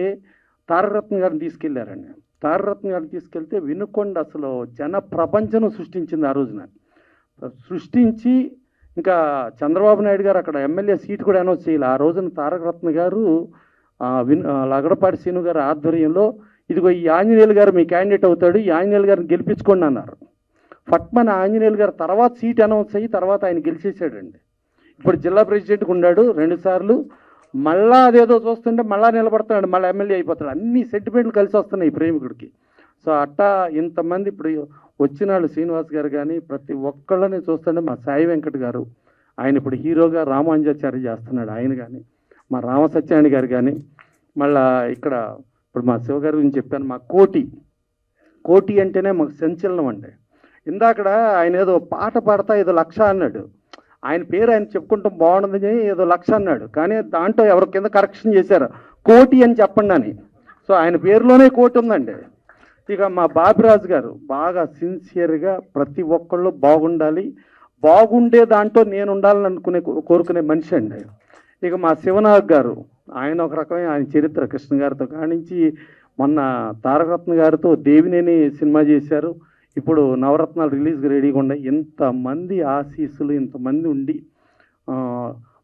తారకరత్న గారిని తీసుకెళ్లారండి. తారకరత్న గారిని తీసుకెళ్తే వినుకొండ అసలు జన ప్రపంచం సృష్టించింది ఆ రోజున. సృష్టించి ఇంకా చంద్రబాబు నాయుడు గారు అక్కడ ఎమ్మెల్యే సీట్ కూడా అనౌన్స్ చేయాలి. ఆ రోజున తారకరత్న గారు లగడపాటి సీను గారి ఆధ్వర్యంలో ఇదిగో ఈ ఆంజనేయులు గారు మీ క్యాండిడేట్ అవుతాడు, ఈ ఆంజనేయులు గారిని గెలిపించుకోండి అన్నారు. ఫట్మన్ ఆంజనేయులు గారు తర్వాత సీట్ అనౌన్స్ అయ్యి తర్వాత ఆయన గెలిచేసాడండి. ఇప్పుడు జిల్లా ప్రెసిడెంట్గా ఉన్నాడు 2 సార్లు. మళ్ళా అదేదో చూస్తుంటే మళ్ళా నిలబడతాడు, మళ్ళీ ఎమ్మెల్యే అయిపోతాడు. అన్ని సెంటిమెంట్లు కలిసి వస్తున్నాయి ఈ ప్రేమికుడికి. సో అట్టా ఇంతమంది ఇప్పుడు వచ్చిన వాళ్ళు శ్రీనివాస్ గారు కానీ ప్రతి ఒక్కళ్ళని చూస్తుంటే మా సాయి వెంకట్ గారు, ఆయన ఇప్పుడు హీరోగా రామాంజాచారి చేస్తున్నాడు ఆయన కానీ, మా రామసత్యాని గారు కానీ, మళ్ళా ఇక్కడ ఇప్పుడు మా శివ గారి గురించి చెప్పాను, మా కోటి అంటేనే మాకు సంచలనం అండి. ఇందాకడ ఆయన ఏదో పాట పాడతా ఏదో 1,00,000 అన్నాడు. ఆయన పేరు ఆయన చెప్పుకుంటాం బాగుండదని ఏదో 1,00,000 అన్నాడు, కానీ దాంట్లో ఎవరి కింద కరెక్షన్ చేశారు, కోటి అని చెప్పండి అని. సో ఆయన పేరులోనే కోటి ఉందండి. ఇక మా బాబిరాజు గారు బాగా సిన్సియర్గా ప్రతి ఒక్కళ్ళు బాగుండాలి, బాగుండే దాంట్లో నేను ఉండాలని కోరుకునే మనిషి అండి. ఇక మా శివనాగ్ గారు, ఆయన ఒక రకమైన ఆయన చరిత్ర కృష్ణ గారితో కానించి మొన్న తారకరత్న గారితో దేవినేని సినిమా చేశారు. ఇప్పుడు నవరత్నాలు రిలీజ్కి రెడీగా ఉన్నాయి. ఇంతమంది ఆశీస్సులు ఇంతమంది ఉండి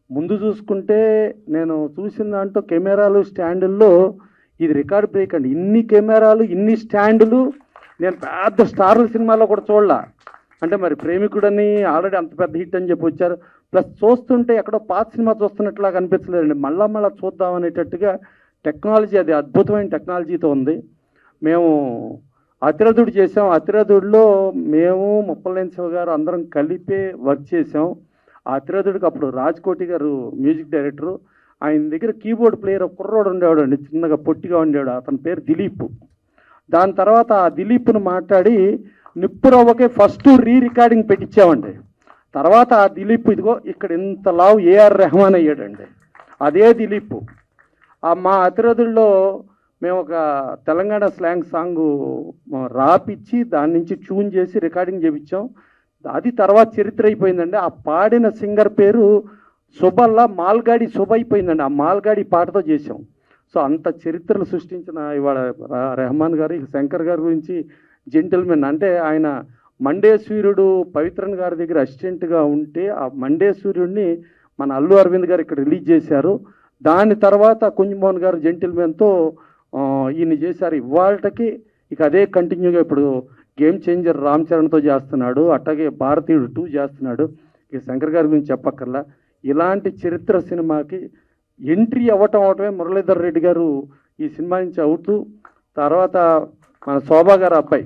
ముందు చూసుకుంటే నేను చూసిన దాంట్లో కెమెరాలు స్టాండుల్లో ఇది రికార్డ్ బ్రేక్ అండి. ఇన్ని కెమెరాలు ఇన్ని స్టాండులు నేను పెద్ద స్టార్ల సినిమాలో కూడా చూడలా. అంటే మరి ప్రేమికుడని ఆల్రెడీ అంత పెద్ద హిట్ అని చెప్పి వచ్చారు. ప్లస్ చూస్తుంటే ఎక్కడో పాత సినిమా చూస్తున్నట్లా కనిపించలేదండి. మళ్ళా చూద్దాం అనేటట్టుగా టెక్నాలజీ, అది అద్భుతమైన టెక్నాలజీతో ఉంది. మేము అతిరథుడు చేసాం. అతిరథుడిలో మేము ముప్పలనేని శివ గారు అందరం కలిపే వర్క్ చేసాం. ఆ అతిరథుడికి అప్పుడు రాజ్కోటి గారు మ్యూజిక్ డైరెక్టరు. ఆయన దగ్గర కీబోర్డ్ ప్లేయర్ కుర్రోడు ఉండేవాడు అండి, చిన్నగా పొట్టిగా ఉండేవాడు, అతని పేరు దిలీప్. దాని తర్వాత ఆ దిలీప్ను మాట్లాడి నిప్పురవ్వకే ఫస్ట్ రికార్డింగ్ పెట్టించామండి. తర్వాత ఆ దిలీప్ ఇదిగో ఇక్కడ ఇంత లావు ఏఆర్ రెహమాన్ అయ్యాడండి, అదే దిలీప్. మా అతిరథుల్లో మేము ఒక తెలంగాణ స్లాంగ్ సాంగ్ రాపిచ్చి దాని నుంచి ట్యూన్ చేసి రికార్డింగ్ చేయించాం. అది తర్వాత చరిత్ర అయిపోయిందండి. ఆ పాడిన సింగర్ పేరు సుబల్లా మాల్గాడి సుబ అయిపోయిందండి. ఆ మాల్గాడి పాటతో చేసాం. సో అంత చరిత్రలు సృష్టించిన ఇవాళ రెహమాన్ గారు, శంకర్ గారి గురించి జెంటిల్మెన్. అంటే ఆయన మండే సూర్యుడు పవిత్రన్ గారి దగ్గర అసిస్టెంట్గా ఉంటే ఆ మండే సూర్యుడిని మన అల్లు అరవింద్ గారు ఇక్కడ రిలీజ్ చేశారు. దాని తర్వాత కుంజమోహన్ గారు జెంటిల్మెన్తో ఈయన చేశారు. ఇవాళకి ఇక అదే కంటిన్యూగా ఇప్పుడు గేమ్ చేంజర్ రామ్ చరణ్తో చేస్తున్నాడు, అట్లాగే భారతీయుడు 2 చేస్తున్నాడు. ఇక శంకర్ గారి గురించి చెప్పక్కర్లా. ఇలాంటి చరిత్ర సినిమాకి ఎంట్రీ అవటమే మురళీధర్ రెడ్డి గారు ఈ సినిమా నుంచి అవుతూ, తర్వాత మన శోభా గారు అబ్బాయి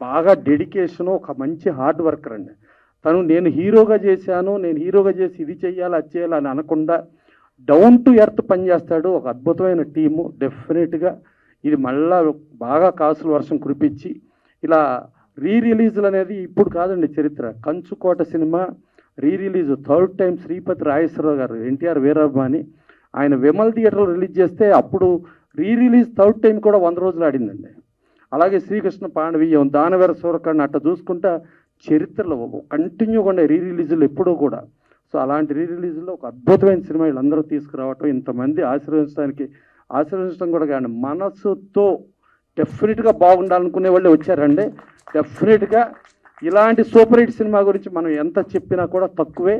బాగా డెడికేషను, ఒక మంచి హార్డ్ వర్కర్ అండి. తను నేను హీరోగా చేసి ఇది చెయ్యాలి అది చేయాలి అని అనకుండా డౌన్ టు ఎర్త్ పనిచేస్తాడు. ఒక అద్భుతమైన టీము. డెఫినెట్గా ఇది మళ్ళా బాగా కాసుల వర్షం కురిపించి ఇలా రిలీజులు అనేది ఇప్పుడు కాదండి చరిత్ర. Kanchukota cinema release 3rd time Sripathi Rajeswararao గారు, ఎన్టీఆర్ వీరాభిమాని, ఆయన విమల్ థియేటర్లో రిలీజ్ చేస్తే అప్పుడు రిలీజ్ 3rd టైం కూడా 100 రోజులు ఆడిందండి. అలాగే శ్రీకృష్ణ పాండవీయం, దానవీర సూరకర్ణ అట్లా చూసుకుంటా చరిత్రలో కంటిన్యూగా ఉండే రిలీజులు ఎప్పుడూ కూడా. సో అలాంటి రిలీజుల్లో ఒక అద్భుతమైన సినిమా వీళ్ళందరూ తీసుకురావటం, ఇంతమంది ఆశీర్వదించడం కూడా కానీ మనసుతో డెఫినెట్గా బాగుండాలనుకునే వాళ్ళే వచ్చారండి. డెఫినెట్గా ఇలాంటి సూపర్ హిట్ సినిమా గురించి మనం ఎంత చెప్పినా కూడా తక్కువే.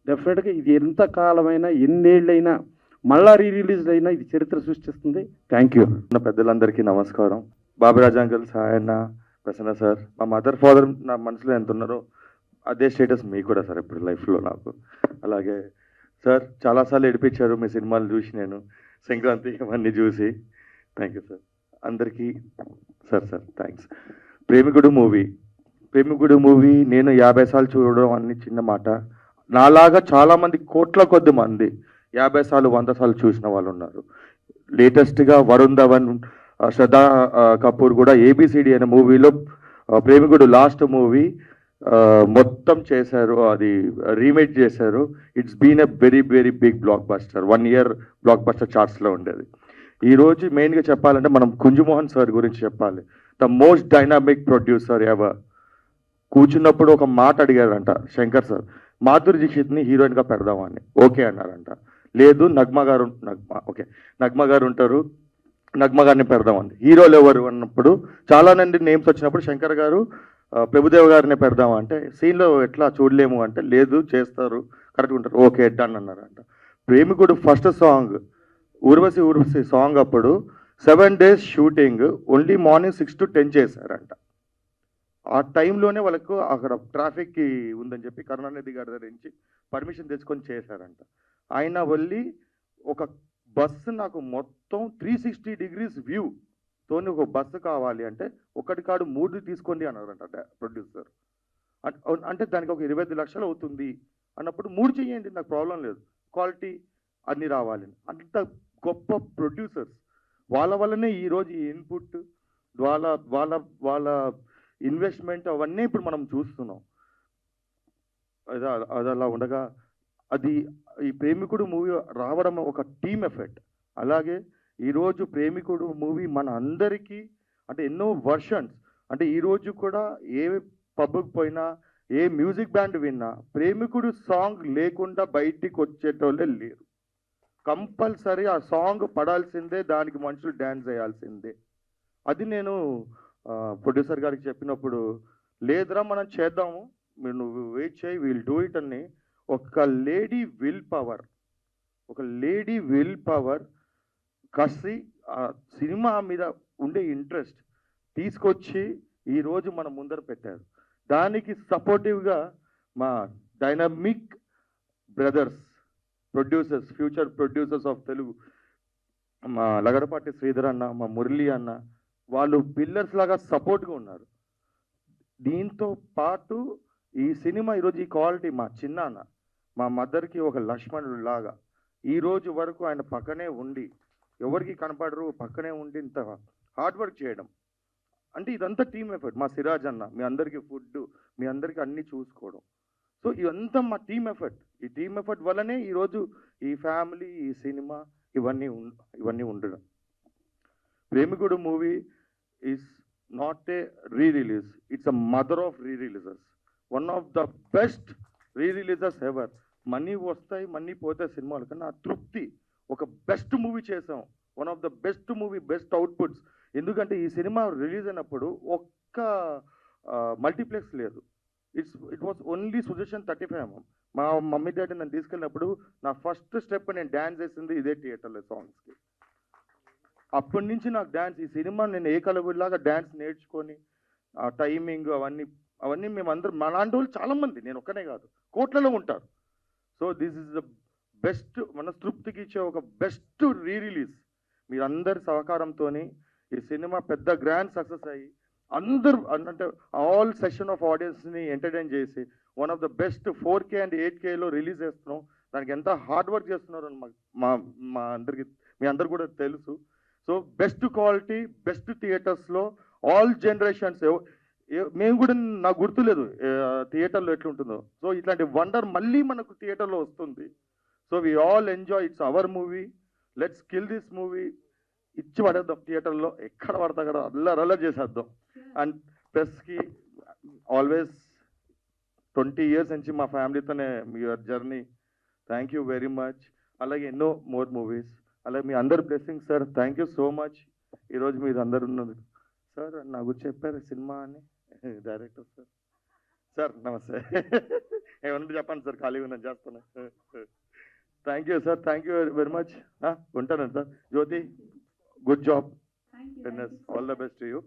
డెఫినెట్గా ఇది ఎంత కాలమైనా ఎన్నేళ్ళైనా మళ్ళా రిలీజ్ అయినా ఇది చరిత్ర సృష్టిస్తుంది. Thank you. పెద్దలందరికీ నమస్కారం. బాబురాజ్ అంకుల్, సాయన్న, ప్రసన్న సార్, మా మదర్ ఫాదర్ నా మనసులో ఎంత ఉన్నారో అదే స్టేటస్ మీకు కూడా సార్ ఇప్పుడు లైఫ్లో నాకు. అలాగే సార్ చాలాసార్లు ఏడిపించారు మీ సినిమాలు చూసి, నేను సంక్రాంతి అవన్నీ చూసి. థ్యాంక్ యూ సార్ అందరికీ. Sir thanks. ప్రేమికుడు మూవీ నేను 50 సార్లు చూడడం అన్ని చిన్న మాట. నాలాగా చాలామంది కోట్ల కొద్ది మంది 50 సార్లు 100 సార్లు చూసిన వాళ్ళు ఉన్నారు. లేటెస్ట్గా వరుణ్ ధవన్, శ్రద్ధా కపూర్ కూడా ABCD అనే మూవీలో ప్రేమికుడు లాస్ట్ మూవీ మొత్తం చేశారు, అది రీమేక్ చేశారు. It's been a very very big blockbuster. 1 year blockbuster చార్ట్స్లో ఉండేది. ఈరోజు మెయిన్గా చెప్పాలంటే మనం కుంజమోహన్ సార్ గురించి చెప్పాలి. The most dynamic producer ever. కూర్చున్నప్పుడు ఒక మాట అడిగారంట శంకర్ సార్, మాధురి దీక్షిత్ని హీరోయిన్గా పెడదామని. ఓకే అన్నారంట. లేదు నగ్మ గారు ఉంటారు, నగ్మ గారిని పెడదామని. హీరోలు ఎవరు అన్నప్పుడు చాలా మంది నేమ్స్ వచ్చినప్పుడు శంకర్ గారు ప్రభుదేవ్ గారిని పెడదామంటే సీన్లో ఎట్లా చూడలేము అంటే లేదు చేస్తారు, కరెక్ట్గా ఉంటారు, ఓకే డన్ అన్నారంట. ప్రేమికుడు ఫస్ట్ సాంగ్ ఊర్వశి సాంగ్ అప్పుడు 7 days shooting, only morning 6 to 10 చేశారంట. ఆ టైంలోనే వాళ్ళకు అక్కడ ట్రాఫిక్కి ఉందని చెప్పి కరుణానిధి గారి దగ్గర నుంచి పర్మిషన్ తెచ్చుకొని చేశారంట. ఆయన వెళ్ళి ఒక బస్సు నాకు మొత్తం 360 degrees వ్యూ తోని ఒక బస్సు కావాలి అంటే 1 కాడు 3 తీసుకోండి అన్నారంట ప్రొడ్యూసర్. అంటే దానికి ఒక 25 లక్షలు అవుతుంది అన్నప్పుడు 3 చేయండి, నాకు ప్రాబ్లం లేదు, క్వాలిటీ అన్నీ రావాలి. అంత గొప్ప ప్రొడ్యూసర్స్. వాళ్ళ వల్లనే ఈరోజు ఈ ఇన్పుట్, వాళ్ళ ఇన్వెస్ట్మెంట్ అవన్నీ ఇప్పుడు మనం చూస్తున్నాం. అది అలా ఉండగా అది ఈ ప్రేమికుడు మూవీ రావడం ఒక టీమ్ ఎఫెక్ట్. అలాగే ఈరోజు ప్రేమికుడు మూవీ మన అందరికీ అంటే ఎన్నో వర్షన్స్, అంటే ఈరోజు కూడా ఏ పబ్కి పోయినా ఏ మ్యూజిక్ బ్యాండ్ విన్నా ప్రేమికుడు సాంగ్ లేకుండా బయటికి వచ్చేటోళ్ళే లేరు. కంపల్సరీ ఆ సాంగ్ పడాల్సిందే, దానికి మనుషులు డ్యాన్స్ చేయాల్సిందే. అది నేను ప్రొడ్యూసర్ గారికి చెప్పినప్పుడు లేదురా మనం చేద్దాము, మీరు నువ్వు వెయిట్ చేయి, విల్ డూ ఇట్ అని ఒక లేడీ విల్ పవర్ కసి ఆ సినిమా మీద ఉండే ఇంట్రెస్ట్ తీసుకొచ్చి ఈరోజు మన ముందర పెట్టారు. దానికి సపోర్టివ్గా మా dynamic brothers producers, future producers of Telugu, మా లగడపాటి శ్రీధర్ అన్న, మా మురళి అన్న, వాళ్ళు పిల్లర్స్ లాగా సపోర్ట్గా ఉన్నారు. దీంతో పాటు ఈ సినిమా ఈరోజు ఈ క్వాలిటీ మా చిన్నాన్న, మా మదర్కి ఒక లక్ష్మణుడు లాగా ఈరోజు వరకు ఆయన పక్కనే ఉండి, ఎవరికి కనపడరు, పక్కనే ఉండి ఇంత హార్డ్ వర్క్ చేయడం అంటే ఇదంతా టీమ్ ఎఫర్ట్. మా సిరాజ్ అన్న మీ అందరికీ ఫుడ్, మీ అందరికీ అన్నీ చూసుకోవడం. సో ఇదంతా మా టీమ్ ఎఫర్ట్. ఈ టీమ్ ఎఫర్ట్ వల్లనే ఈరోజు ఈ ఫ్యామిలీ, ఈ సినిమా ఇవన్నీ ఉండడం. Premikudu movie is not a re-release, it's a mother of re-releases. One of the best re-releases ever. Money వస్తాయి, మనీ పోతాయి సినిమాలు, కానీ ఆ తృప్తి, ఒక బెస్ట్ మూవీ చేసాం, one of the best movie, best outputs. ఎందుకంటే ఈ సినిమా రిలీజ్ అయినప్పుడు ఒక్క మల్టీప్లెక్స్ లేదు. It was only suggestion 35mm. మా మమ్మీ డాడీ నన్ను తీసుకెళ్ళినప్పుడు నా ఫస్ట్ స్టెప్ నేను డ్యాన్స్ చేసింది ఇదే థియేటర్లో సాంగ్స్కి. అప్పటి నుంచి నాకు డ్యాన్స్, ఈ సినిమా నేను ఏ కలబుల్లాగా డ్యాన్స్ నేర్చుకొని ఆ టైమింగ్ అవన్నీ మేమందరం, మా లాంటి వాళ్ళు చాలామంది, నేను ఒక్కనే కాదు, కోట్లలో ఉంటారు. So this is the best, మనస్తృప్తికి ఇచ్చే ఒక బెస్ట్ రీ-రిలీజ్. మీరందరి సహకారంతో ఈ సినిమా పెద్ద గ్రాండ్ సక్సెస్ అయ్యి అందరూ అంటే ఆల్ సెషన్ ఆఫ్ ఆడియన్స్ని ఎంటర్టైన్ చేసి one of the best 4K and 8Kలో రిలీజ్ చేస్తున్నాం. దానికి ఎంత హార్డ్ వర్క్ చేస్తున్నారో మా అందరికి, మీ అందరు కూడా తెలుసు. సో బెస్ట్ క్వాలిటీ, బెస్ట్ థియేటర్స్లో ఆల్ జనరేషన్స్. మేము కూడా, నాకు గుర్తులేదు థియేటర్లో ఎట్లుంటుందో. సో ఇట్లాంటి వండర్ మళ్ళీ మనకు థియేటర్లో వస్తుంది. So we all enjoy, it's our movie, let's kill this movie. ఇచ్చి పడేద్దాం థియేటర్లో, ఎక్కడ పడతా అక్కడ అల్లరి చేసేద్దాం. అండ్ ప్రెస్కి ఆల్వేస్ 20 years నుంచి మా ఫ్యామిలీతోనే your journey. Thank you very much. అలాగే ఎన్నో మోర్ మూవీస్. అలాగే మీ అందరు blessing sir, thank you so much. ఈరోజు మీరు అందరు ఉన్నది సార్. నా గురించి చెప్పారు సినిమా అని డైరెక్టర్ సార్. సార్ నమస్తే. ఏమన్నా చెప్పండి సార్, ఖాళీగా ఉన్నాను, చేస్తాను. Thank you sir, thank you very much. ఉంటానండి sir. Jyoti, good job. All the best to you.